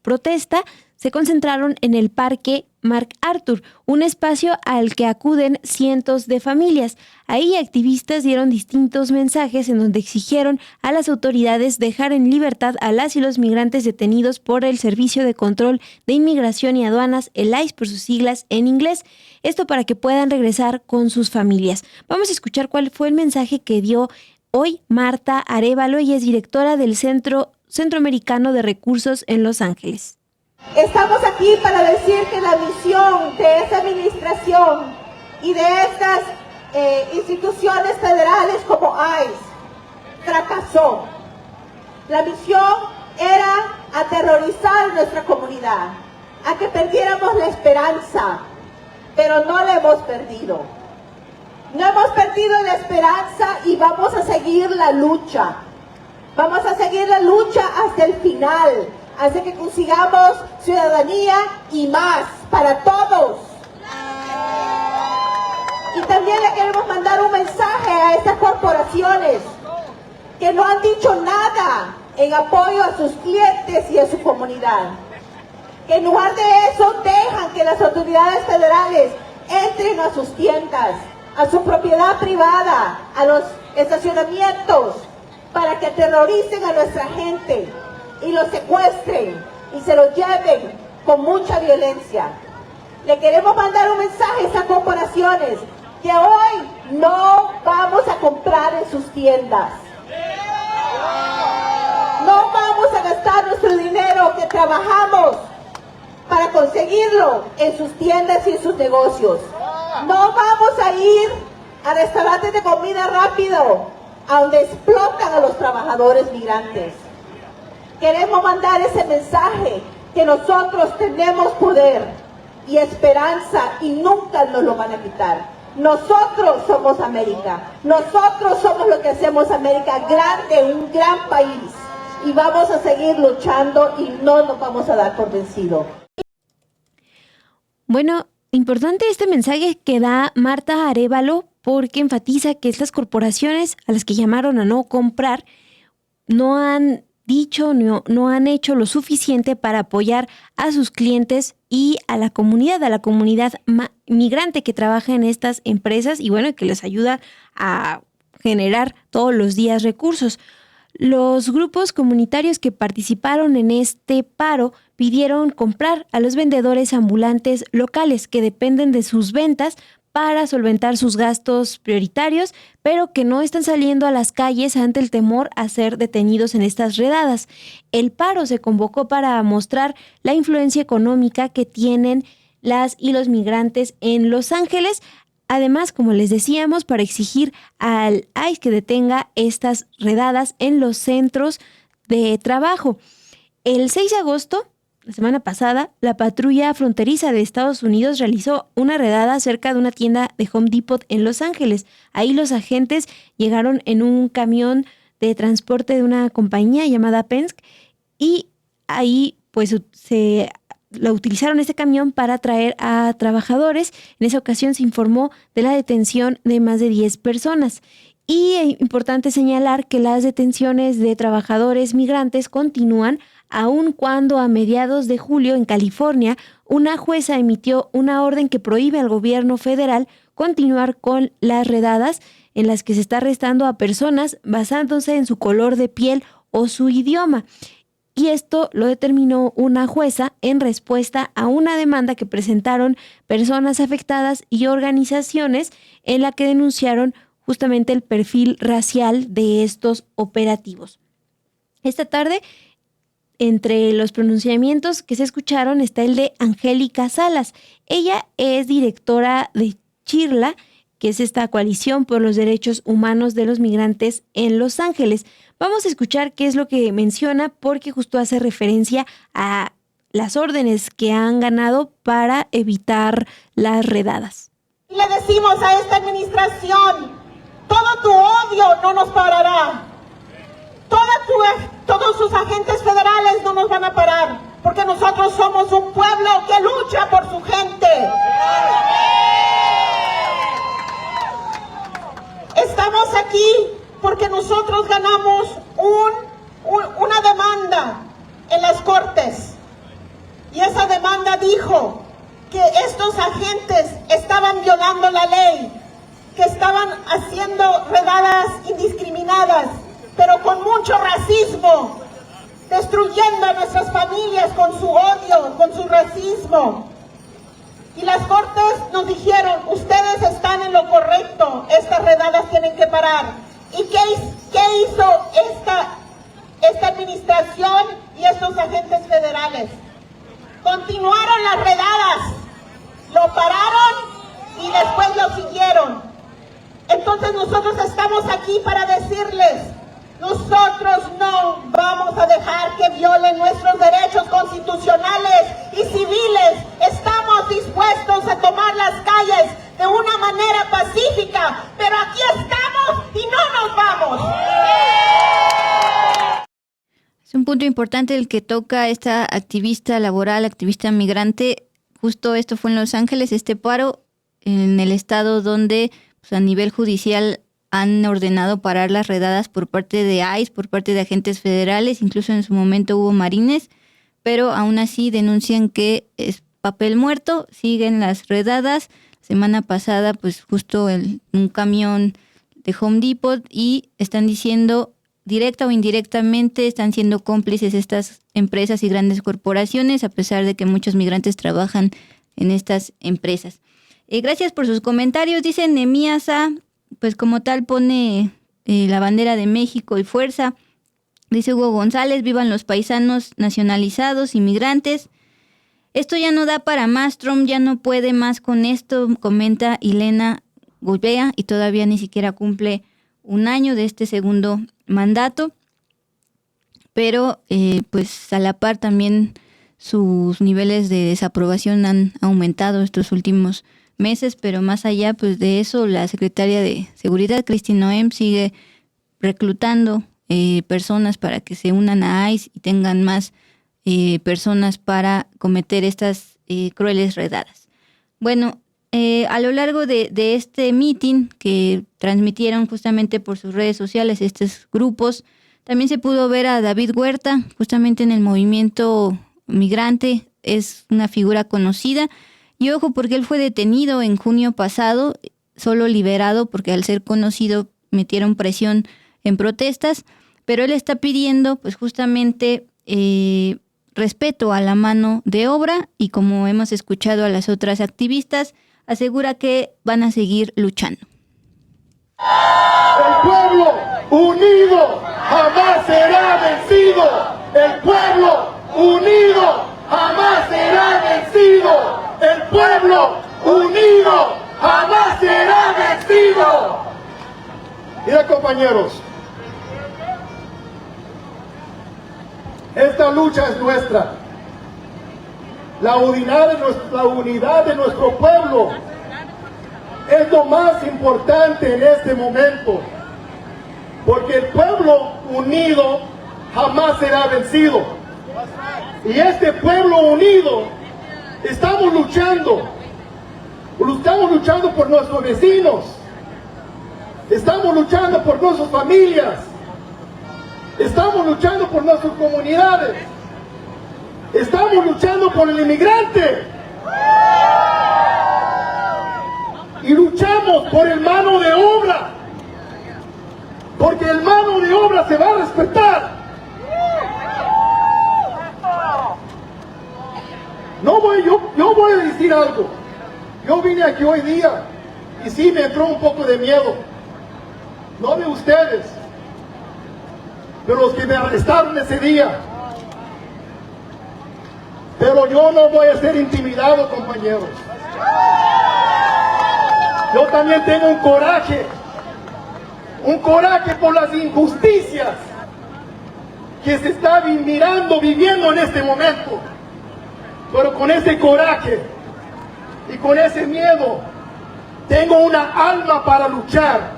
protesta se concentraron en el Parque MacArthur, un espacio al que acuden cientos de familias. Ahí activistas dieron distintos mensajes en donde exigieron a las autoridades dejar en libertad a las y los migrantes detenidos por el Servicio de Control de Inmigración y Aduanas, el ICE por sus siglas en inglés. Esto para que puedan regresar con sus familias. Vamos a escuchar cuál fue el mensaje que dio hoy Marta Arévalo. Ella es directora del Centro Centroamericano de Recursos en Los Ángeles. Estamos aquí para decir que la misión de esta administración y de estas instituciones federales como ICE fracasó. La misión era aterrorizar nuestra comunidad, a que perdiéramos la esperanza, pero no la hemos perdido. No hemos perdido la esperanza y vamos a seguir la lucha. Vamos a seguir la lucha hasta el final, hasta que consigamos ciudadanía y más para todos. Y también le queremos mandar un mensaje a estas corporaciones que no han dicho nada en apoyo a sus clientes y a su comunidad. Que en lugar de eso dejan que las autoridades federales entren a sus tiendas, a su propiedad privada, a los estacionamientos, para que aterroricen a nuestra gente y los secuestren y se los lleven con mucha violencia. Le queremos mandar un mensaje a estas corporaciones que hoy no vamos a comprar en sus tiendas. No vamos a gastar nuestro dinero que trabajamos para conseguirlo en sus tiendas y en sus negocios. No vamos a ir a restaurantes de comida rápido, a donde explotan a los trabajadores migrantes. Queremos mandar ese mensaje que nosotros tenemos poder y esperanza y nunca nos lo van a quitar. Nosotros somos América. Nosotros somos lo que hacemos América grande, un gran país. Y vamos a seguir luchando y no nos vamos a dar por vencido. Bueno, importante este mensaje que da Marta Arévalo porque enfatiza que estas corporaciones a las que llamaron a no comprar no han dicho, no han hecho lo suficiente para apoyar a sus clientes y a la comunidad migrante que trabaja en estas empresas y bueno, que les ayuda a generar todos los días recursos. Los grupos comunitarios que participaron en este paro pidieron comprar a los vendedores ambulantes locales que dependen de sus ventas para solventar sus gastos prioritarios, pero que no están saliendo a las calles ante el temor a ser detenidos en estas redadas. El paro se convocó para mostrar la influencia económica que tienen las y los migrantes en Los Ángeles. Además, como les decíamos, para exigir al ICE que detenga estas redadas en los centros de trabajo. El 6 de agosto, la semana pasada, la patrulla fronteriza de Estados Unidos realizó una redada cerca de una tienda de Home Depot en Los Ángeles. Ahí los agentes llegaron en un camión de transporte de una compañía llamada Penske y ahí pues utilizaron este camión para traer a trabajadores. En esa ocasión se informó de la detención de más de 10 personas. Y es importante señalar que las detenciones de trabajadores migrantes continúan, aun cuando a mediados de julio en California una jueza emitió una orden que prohíbe al gobierno federal continuar con las redadas en las que se está arrestando a personas basándose en su color de piel o su idioma. Y esto lo determinó una jueza en respuesta a una demanda que presentaron personas afectadas y organizaciones en la que denunciaron justamente el perfil racial de estos operativos. Esta tarde, entre los pronunciamientos que se escucharon está el de Angélica Salas. Ella es directora de CHIRLA, que es esta coalición por los derechos humanos de los migrantes en Los Ángeles. Vamos a escuchar qué es lo que menciona porque justo hace referencia a las órdenes que han ganado para evitar las redadas. Le decimos a esta administración, todo tu odio no nos parará. Todos sus agentes federales no nos van a parar, porque nosotros somos un pueblo que lucha por su gente. Estamos aquí porque nosotros ganamos una demanda en las cortes. Y esa demanda dijo que estos agentes estaban violando la ley, que estaban haciendo redadas indiscriminadas, pero con mucho racismo, destruyendo a nuestras familias con su odio, con su racismo. Y las cortes nos dijeron, ustedes están en lo correcto, estas redadas tienen que parar. ¿Y qué hizo esta administración y estos agentes federales? Continuaron las redadas, lo pararon y después lo siguieron. Entonces nosotros estamos aquí para decirles, nosotros no vamos a dejar que violen nuestros derechos constitucionales y civiles. Estamos dispuestos a tomar las calles de una manera pacífica, pero aquí estamos y no nos vamos. Es un punto importante el que toca esta activista laboral, activista migrante. Justo esto fue en Los Ángeles, este paro en el estado donde pues, a nivel judicial han ordenado parar las redadas por parte de ICE, por parte de agentes federales, incluso en su momento hubo marines, pero aún así denuncian que es papel muerto, siguen las redadas. Semana pasada, pues justo un camión de Home Depot y están diciendo, directa o indirectamente, están siendo cómplices estas empresas y grandes corporaciones, a pesar de que muchos migrantes trabajan en estas empresas. Gracias por sus comentarios, dice Nehemías A., pues como tal pone la bandera de México y fuerza. Dice Hugo González, vivan los paisanos nacionalizados, inmigrantes. Esto ya no da para más, Trump ya no puede más con esto, comenta Ilena Gubea, y todavía ni siquiera cumple un año de este segundo mandato. Pero pues a la par también sus niveles de desaprobación han aumentado estos últimos meses, pero más allá pues de eso, la secretaria de Seguridad, Kristi Noem, sigue reclutando personas para que se unan a ICE y tengan más personas para cometer estas crueles redadas. Bueno, a lo largo de este meeting que transmitieron justamente por sus redes sociales estos grupos, también se pudo ver a David Huerta, justamente en el movimiento migrante, es una figura conocida. Y ojo, porque él fue detenido en junio pasado, solo liberado porque al ser conocido metieron presión en protestas, pero él está pidiendo pues justamente respeto a la mano de obra y, como hemos escuchado a las otras activistas, asegura que van a seguir luchando. El pueblo unido jamás será vencido. El pueblo unido jamás será vencido. El pueblo unido jamás será vencido. Mira, compañeros, esta lucha es nuestra. La unidad de nuestro pueblo es lo más importante en este momento, porque el pueblo unido jamás será vencido. Y este pueblo unido estamos luchando por nuestros vecinos, estamos luchando por nuestras familias, estamos luchando por nuestras comunidades, estamos luchando por el inmigrante y luchamos por el mano de obra, porque el mano de obra se va a respetar. Yo voy a decir algo. Yo vine aquí hoy día y sí me entró un poco de miedo. No de ustedes, pero los que me arrestaron ese día. Pero yo no voy a ser intimidado, compañeros. Yo también tengo un coraje por las injusticias que se está viviendo en este momento. Pero con ese coraje y con ese miedo, tengo una alma para luchar.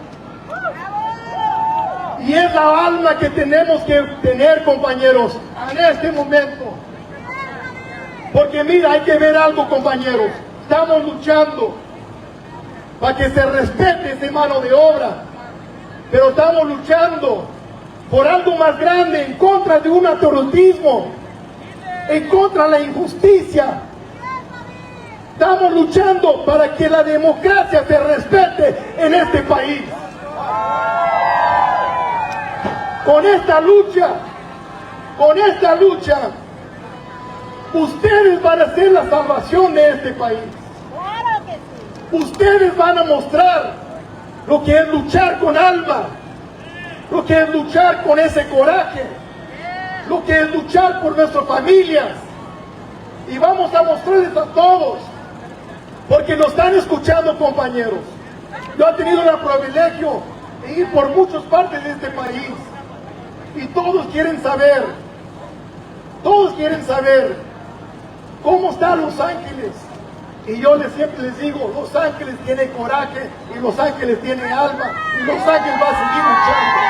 Y es la alma que tenemos que tener, compañeros, en este momento. Porque mira, hay que ver algo, compañeros. Estamos luchando para que se respete esa mano de obra. Pero estamos luchando por algo más grande, en contra de un autorotismo, en contra de la injusticia, Estamos luchando para que la democracia se respete en este país. Con esta lucha, ustedes van a ser la salvación de este país. Ustedes van a mostrar lo que es luchar con alma, lo que es luchar con ese coraje, lo que es luchar por nuestras familias. Y vamos a mostrarles a todos, porque nos están escuchando, compañeros. Yo he tenido el privilegio de ir por muchas partes de este país y todos quieren saber cómo está Los Ángeles. Y yo siempre les digo, Los Ángeles tiene coraje y Los Ángeles tiene alma y Los Ángeles va a seguir luchando.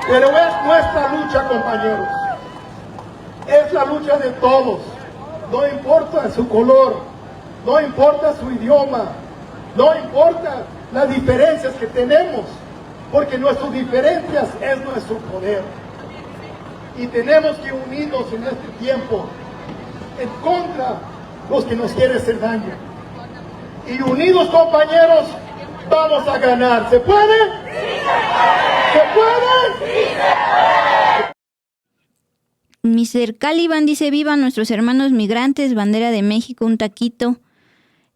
Pero es nuestra lucha, compañeros. Es la lucha de todos. No importa su color, no importa su idioma, no importa las diferencias que tenemos, porque nuestras diferencias es nuestro poder. Y tenemos que unirnos en este tiempo en contra de los que nos quieren hacer daño. Y unidos, compañeros, vamos a ganar. ¿Se puede? ¡Sí se puede! ¡Sí se puede! Mr. Caliban dice: viva nuestros hermanos migrantes, bandera de México, un taquito.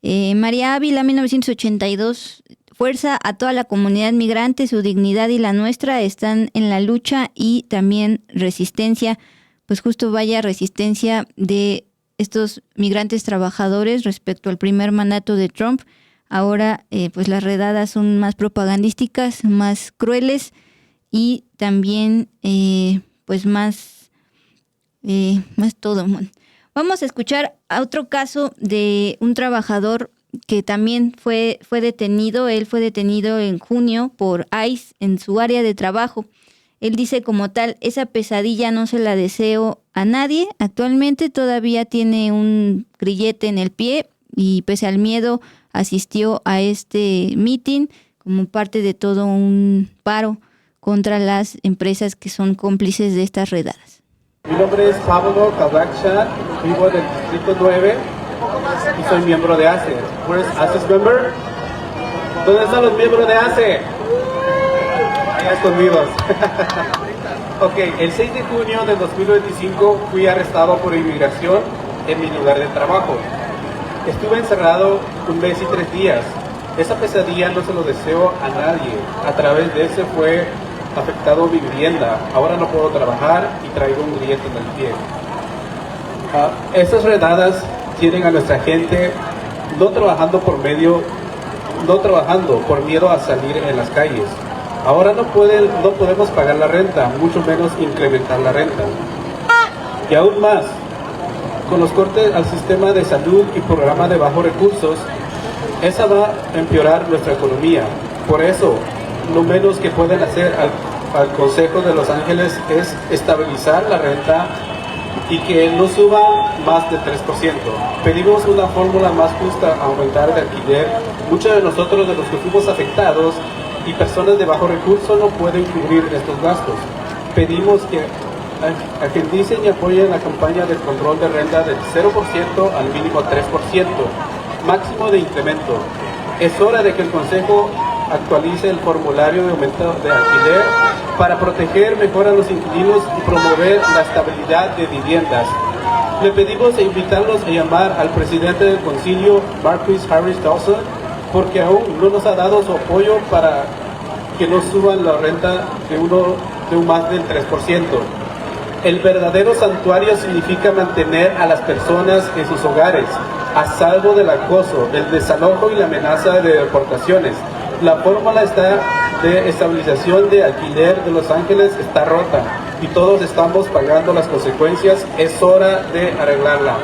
María Ávila, 1982, fuerza a toda la comunidad migrante, su dignidad y la nuestra están en la lucha y también resistencia, pues justo vaya resistencia de estos migrantes trabajadores respecto al primer mandato de Trump. Ahora pues las redadas son más propagandísticas, más crueles y también pues más todo. Vamos a escuchar a otro caso de un trabajador que también fue detenido. Él fue detenido en junio por ICE en su área de trabajo. Él dice como tal: esa pesadilla no se la deseo a nadie. Actualmente todavía tiene un grillete en el pie y pese al miedo asistió a este meeting como parte de todo un paro contra las empresas que son cómplices de estas redadas. Mi nombre es Pablo Cabacha, vivo del Distrito 9 y soy miembro de ACE. ¿Where's ACE's member? ¿Dónde están los miembros de ACE? Allá escondidos. Ok, el 6 de junio de 2025 fui arrestado por inmigración en mi lugar de trabajo. Estuve encerrado 1 mes y 3 días. Esa pesadilla no se lo deseo a nadie. A través de ese fue afectado mi vivienda. Ahora no puedo trabajar y traigo un grillete en el pie. Estas redadas tienen a nuestra gente no trabajando por miedo a salir en las calles. Ahora no podemos pagar la renta, mucho menos incrementar la renta. Y aún más, con los cortes al sistema de salud y programa de bajos recursos, esa va a empeorar nuestra economía. Por eso, lo menos que pueden hacer al Consejo de Los Ángeles es estabilizar la renta y que no suba más del 3%. Pedimos una fórmula más justa a aumentar el alquiler. Muchos de nosotros, de los que fuimos afectados y personas de bajo recurso, no pueden cubrir estos gastos. Pedimos que agendicen y apoyen la campaña del control de renta del 0% al mínimo 3%, máximo de incremento. Es hora de que el Consejo actualice el formulario de aumento de alquiler para proteger mejor a los inquilinos y promover la estabilidad de viviendas. Le pedimos e invitarlos a llamar al presidente del concilio, Marquis Harris Dawson, porque aún no nos ha dado su apoyo para que no suban la renta de un más del 3%. El verdadero santuario significa mantener a las personas en sus hogares, a salvo del acoso, del desalojo y la amenaza de deportaciones. La fórmula de estabilización de alquiler de Los Ángeles está rota y todos estamos pagando las consecuencias. Es hora de arreglarla.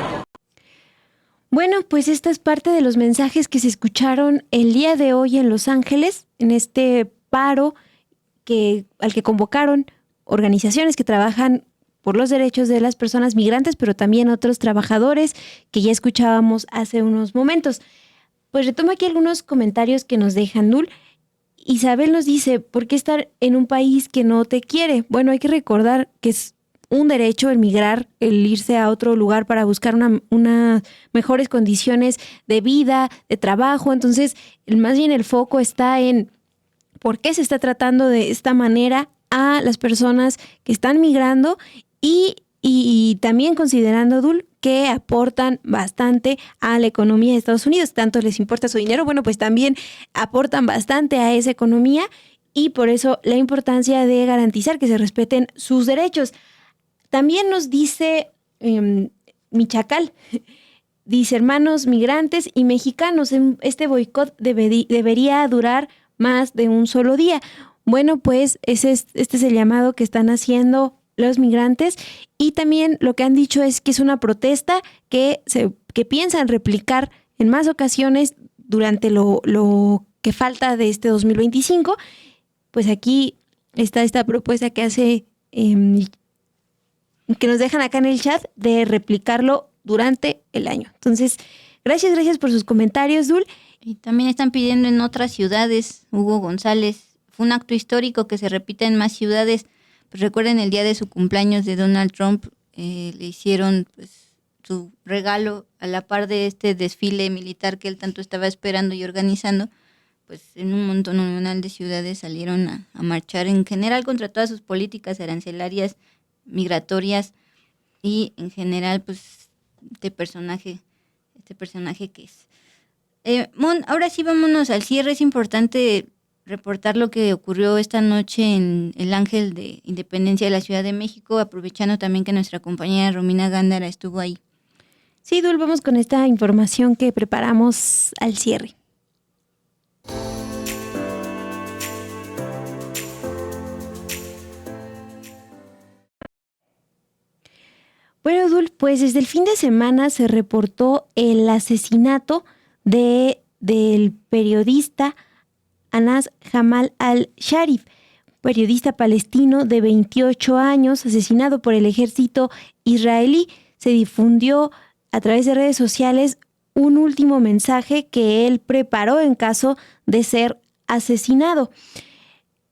Bueno, pues esta es parte de los mensajes que se escucharon el día de hoy en Los Ángeles, en este paro al que convocaron organizaciones que trabajan por los derechos de las personas migrantes, pero también otros trabajadores que ya escuchábamos hace unos momentos. Pues retomo aquí algunos comentarios que nos deja Nul. Isabel nos dice: ¿por qué estar en un país que no te quiere? Bueno, hay que recordar que es un derecho el migrar, el irse a otro lugar para buscar unas mejores condiciones de vida, de trabajo. Entonces, más bien el foco está en por qué se está tratando de esta manera a las personas que están migrando y también considerando, Dul, que aportan bastante a la economía de Estados Unidos. Tanto les importa su dinero, bueno, pues también aportan bastante a esa economía y por eso la importancia de garantizar que se respeten sus derechos. También nos dice Michacal, dice, hermanos migrantes y mexicanos, este boicot debería durar más de un solo día. Bueno, pues este es el llamado que están haciendo los migrantes y también lo que han dicho es que es una protesta que piensan replicar en más ocasiones durante lo que falta de este 2025. Pues aquí está esta propuesta que hace, que nos dejan acá en el chat de replicarlo durante el año. Entonces, gracias por sus comentarios, Dul. Y también están pidiendo en otras ciudades, Hugo González, fue un acto histórico que se repita en más ciudades. Pues recuerden el día de su cumpleaños de Donald Trump, le hicieron pues su regalo a la par de este desfile militar que él tanto estaba esperando y organizando. Pues en un montón de ciudades salieron a marchar en general contra todas sus políticas arancelarias, migratorias y en general pues este personaje que es. Mon, ahora sí vámonos al cierre. Es importante reportar lo que ocurrió esta noche en el Ángel de Independencia de la Ciudad de México, aprovechando también que nuestra compañera Romina Gándara estuvo ahí. Sí, Dul, vamos con esta información que preparamos al cierre. Bueno, Dul, pues desde el fin de semana se reportó el asesinato del periodista Anas Jamal al-Sharif, periodista palestino de 28 años, asesinado por el ejército israelí. Se difundió a través de redes sociales un último mensaje que él preparó en caso de ser asesinado.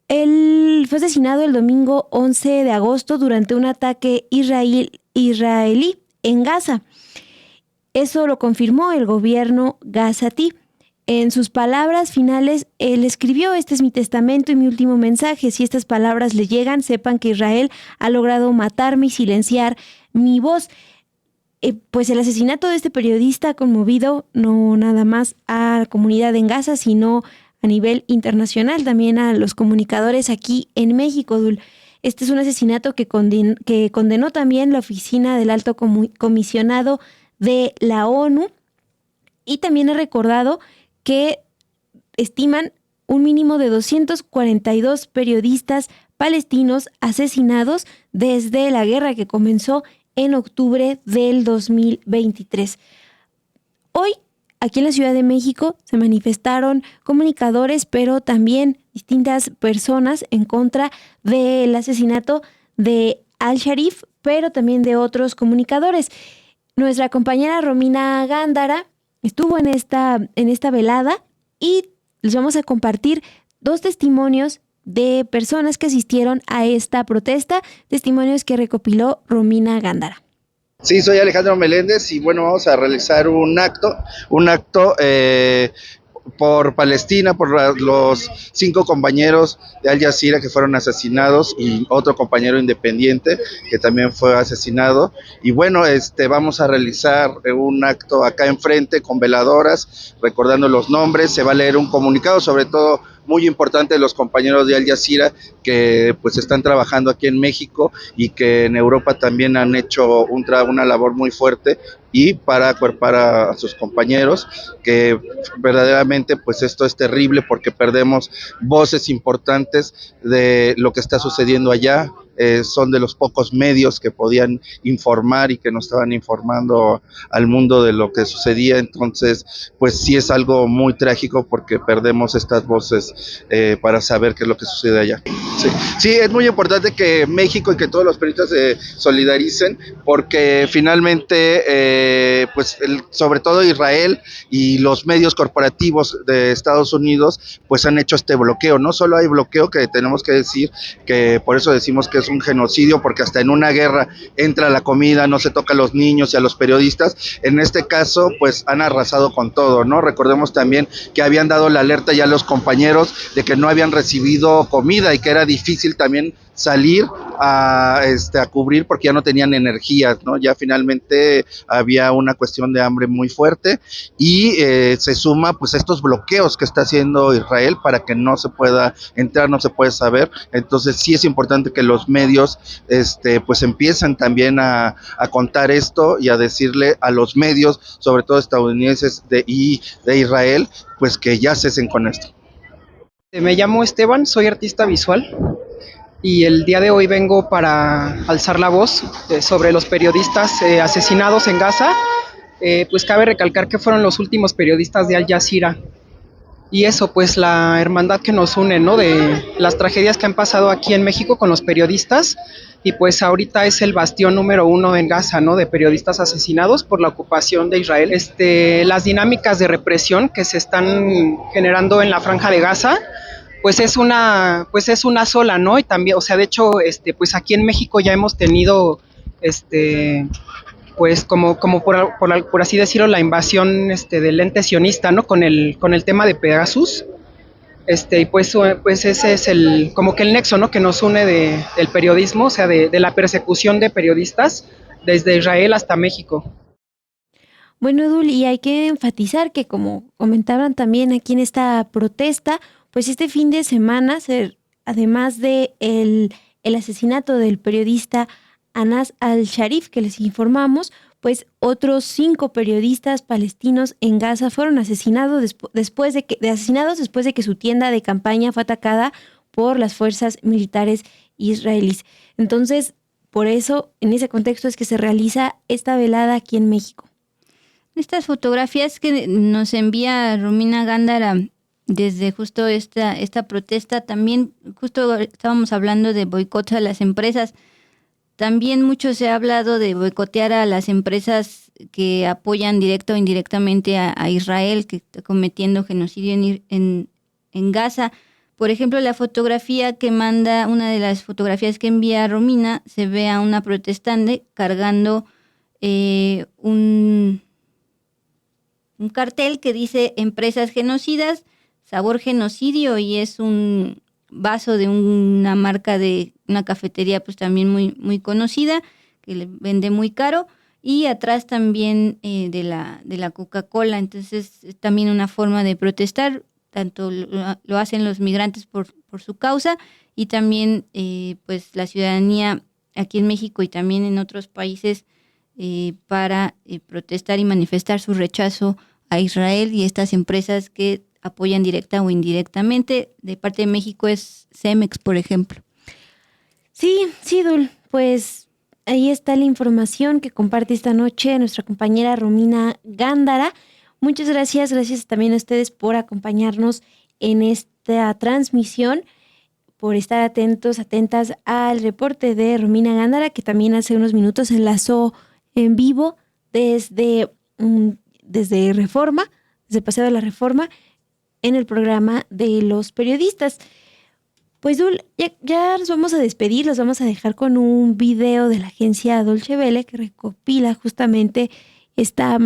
Él fue asesinado el domingo 11 de agosto durante un ataque israelí en Gaza. Eso lo confirmó el gobierno gazatí. En sus palabras finales, él escribió: este es mi testamento y mi último mensaje. Si estas palabras le llegan, sepan que Israel ha logrado matarme y silenciar mi voz. Pues el asesinato de este periodista ha conmovido no nada más a la comunidad en Gaza, sino a nivel internacional, también a los comunicadores aquí en México, Dul. Este es un asesinato que condenó también la oficina del Alto Comisionado de la ONU y también ha recordado que estiman un mínimo de 242 periodistas palestinos asesinados desde la guerra que comenzó en octubre del 2023. Hoy, aquí en la Ciudad de México, se manifestaron comunicadores, pero también distintas personas en contra del asesinato de al-Sharif, pero también de otros comunicadores. Nuestra compañera Romina Gándara estuvo en esta velada y les vamos a compartir 2 testimonios de personas que asistieron a esta protesta, testimonios que recopiló Romina Gándara. Sí, soy Alejandro Meléndez y bueno, vamos a realizar un acto por Palestina, por los 5 compañeros de Al Jazeera que fueron asesinados y otro compañero independiente que también fue asesinado. Y bueno, vamos a realizar un acto acá enfrente con veladoras, recordando los nombres. Se va a leer un comunicado, sobre todo muy importante, de los compañeros de Al Jazeera que pues están trabajando aquí en México y que en Europa también han hecho una labor muy fuerte y para acuerpar a sus compañeros, que verdaderamente pues esto es terrible porque perdemos voces importantes de lo que está sucediendo allá. Son de los pocos medios que podían informar y que no estaban informando al mundo de lo que sucedía. Entonces pues sí es algo muy trágico porque perdemos estas voces para saber qué es lo que sucede allá. Sí, es muy importante que México y que todos los periodistas se solidaricen porque finalmente pues sobre todo Israel y los medios corporativos de Estados Unidos pues han hecho este bloqueo. No solo hay bloqueo, que tenemos que decir que por eso decimos que es un genocidio, porque hasta en una guerra entra la comida, no se toca a los niños y a los periodistas. En este caso, pues han arrasado con todo, ¿no? Recordemos también que habían dado la alerta ya a los compañeros de que no habían recibido comida y que era difícil también salir a cubrir porque ya no tenían energías, ¿no? Ya finalmente había una cuestión de hambre muy fuerte y se suma pues estos bloqueos que está haciendo Israel para que no se pueda entrar, no se puede saber. Entonces sí es importante que los medios pues empiecen también a contar esto y a decirle a los medios, sobre todo estadounidenses y de Israel, pues que ya cesen con esto. Me llamo Esteban, soy artista visual y el día de hoy vengo para alzar la voz sobre los periodistas asesinados en Gaza. Pues cabe recalcar que fueron los últimos periodistas de Al Jazeera y eso, pues la hermandad que nos une, ¿no? De las tragedias que han pasado aquí en México con los periodistas, y pues ahorita es el bastión número 1 en Gaza, ¿no? De periodistas asesinados por la ocupación de Israel. Las dinámicas de represión que se están generando en la Franja de Gaza, pues es una sola, ¿no? Y también, o sea, de hecho, pues aquí en México ya hemos tenido, pues como por así decirlo, la invasión del ente sionista, ¿no? Con el tema de Pegasus. Y pues ese es como que el nexo, ¿no? Que nos une del periodismo, o sea, de la persecución de periodistas desde Israel hasta México. Bueno, Dul, y hay que enfatizar que, como comentaban también aquí en esta protesta, pues este fin de semana, además de el asesinato del periodista Anas al-Sharif, que les informamos, pues otros 5 periodistas palestinos en Gaza fueron asesinados después de que su tienda de campaña fue atacada por las fuerzas militares israelíes. Entonces, por eso, en ese contexto es que se realiza esta velada aquí en México. Estas fotografías que nos envía Romina Gándara desde justo esta protesta, también justo estábamos hablando de boicot a las empresas. También mucho se ha hablado de boicotear a las empresas que apoyan directa o indirectamente a Israel, que está cometiendo genocidio en Gaza. Por ejemplo, la fotografía que manda, una de las fotografías que envía Romina, se ve a una protestante cargando un cartel que dice empresas genocidas, sabor genocidio, y es un vaso de una marca de una cafetería pues también muy, muy conocida, que le vende muy caro, y atrás también de la Coca-Cola. Entonces es también una forma de protestar, tanto lo hacen los migrantes por su causa, y también pues la ciudadanía aquí en México y también en otros países para protestar y manifestar su rechazo a Israel y estas empresas que apoyan directa o indirectamente. De parte de México es Cemex, por ejemplo. Sí, Dul, pues ahí está la información que comparte esta noche nuestra compañera Romina Gándara. Muchas gracias también a ustedes por acompañarnos en esta transmisión, por estar atentas al reporte de Romina Gándara, que también hace unos minutos enlazó en vivo desde Reforma, desde Paseo de la Reforma, en el programa de los periodistas. Pues Dul, ya nos vamos a despedir, los vamos a dejar con un video de la agencia Deutsche Welle que recopila justamente esta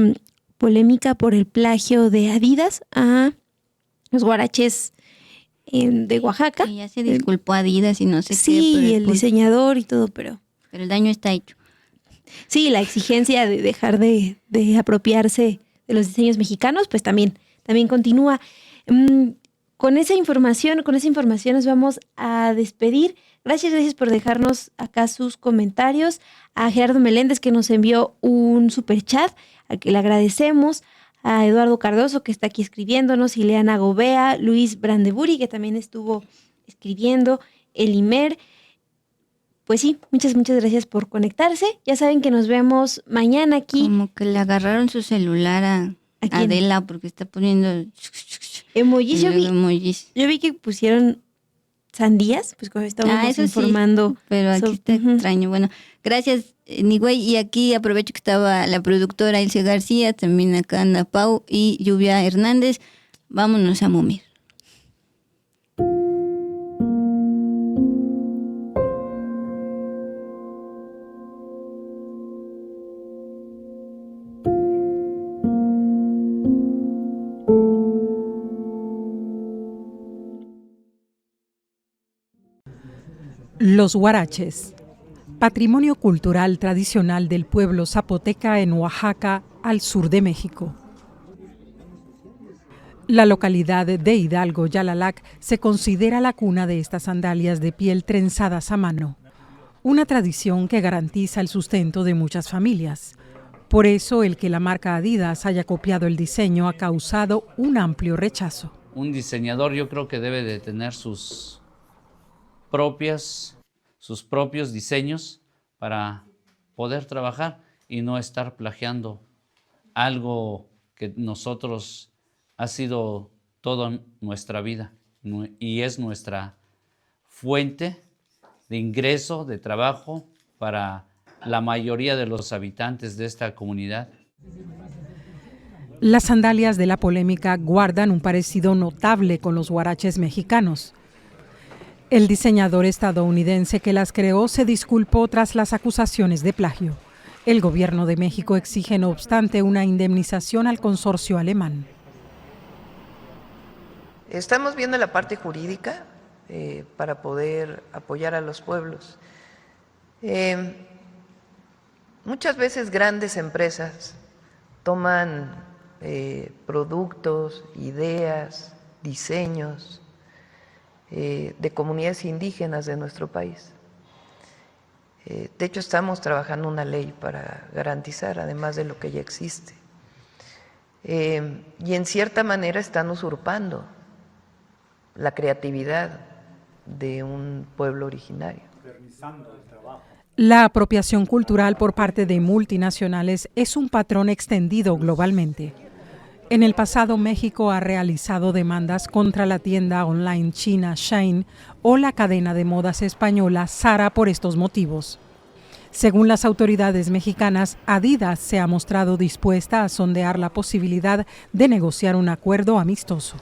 polémica por el plagio de Adidas a los guaraches de Oaxaca. Que ya se disculpó Adidas y no sé qué. Sí, el diseñador y todo, pero el daño está hecho. Sí, la exigencia de dejar de apropiarse de los diseños mexicanos, pues también continúa. Con esa información nos vamos a despedir. Gracias por dejarnos acá sus comentarios. A Gerardo Meléndez, que nos envió un superchat, al que le agradecemos. A Eduardo Cardoso, que está aquí escribiéndonos. Ileana Gobea, Luis Brandeburi, que también estuvo escribiendo. Elimer. Pues sí, muchas gracias por conectarse. Ya saben que nos vemos mañana aquí. Como que le agarraron su celular a Adela, porque está poniendo emojis. Yo vi que pusieron sandías, pues cuando estábamos informando. Sí, pero aquí está extraño. Bueno, gracias, Nigüey. Y aquí aprovecho que estaba la productora Ilse García, también acá anda Pau y Lluvia Hernández. Vámonos a Mumir. Los huaraches, patrimonio cultural tradicional del pueblo zapoteca en Oaxaca, al sur de México. La localidad de Hidalgo, Yalalac, se considera la cuna de estas sandalias de piel trenzadas a mano, una tradición que garantiza el sustento de muchas familias. Por eso, el que la marca Adidas haya copiado el diseño ha causado un amplio rechazo. Un diseñador yo creo que debe de tener sus propios diseños para poder trabajar y no estar plagiando algo que nosotros ha sido toda nuestra vida y es nuestra fuente de ingreso, de trabajo para la mayoría de los habitantes de esta comunidad. Las sandalias de la polémica guardan un parecido notable con los huaraches mexicanos. El diseñador estadounidense que las creó se disculpó tras las acusaciones de plagio. El gobierno de México exige, no obstante, una indemnización al consorcio alemán. Estamos viendo la parte jurídica para poder apoyar a los pueblos. Muchas veces grandes empresas toman productos, ideas, diseños de comunidades indígenas de nuestro país. De hecho, estamos trabajando una ley para garantizar, además de lo que ya existe. Y en cierta manera están usurpando la creatividad de un pueblo originario. La apropiación cultural por parte de multinacionales es un patrón extendido globalmente. En el pasado, México ha realizado demandas contra la tienda online china Shein o la cadena de modas española Zara por estos motivos. Según las autoridades mexicanas, Adidas se ha mostrado dispuesta a sondear la posibilidad de negociar un acuerdo amistoso.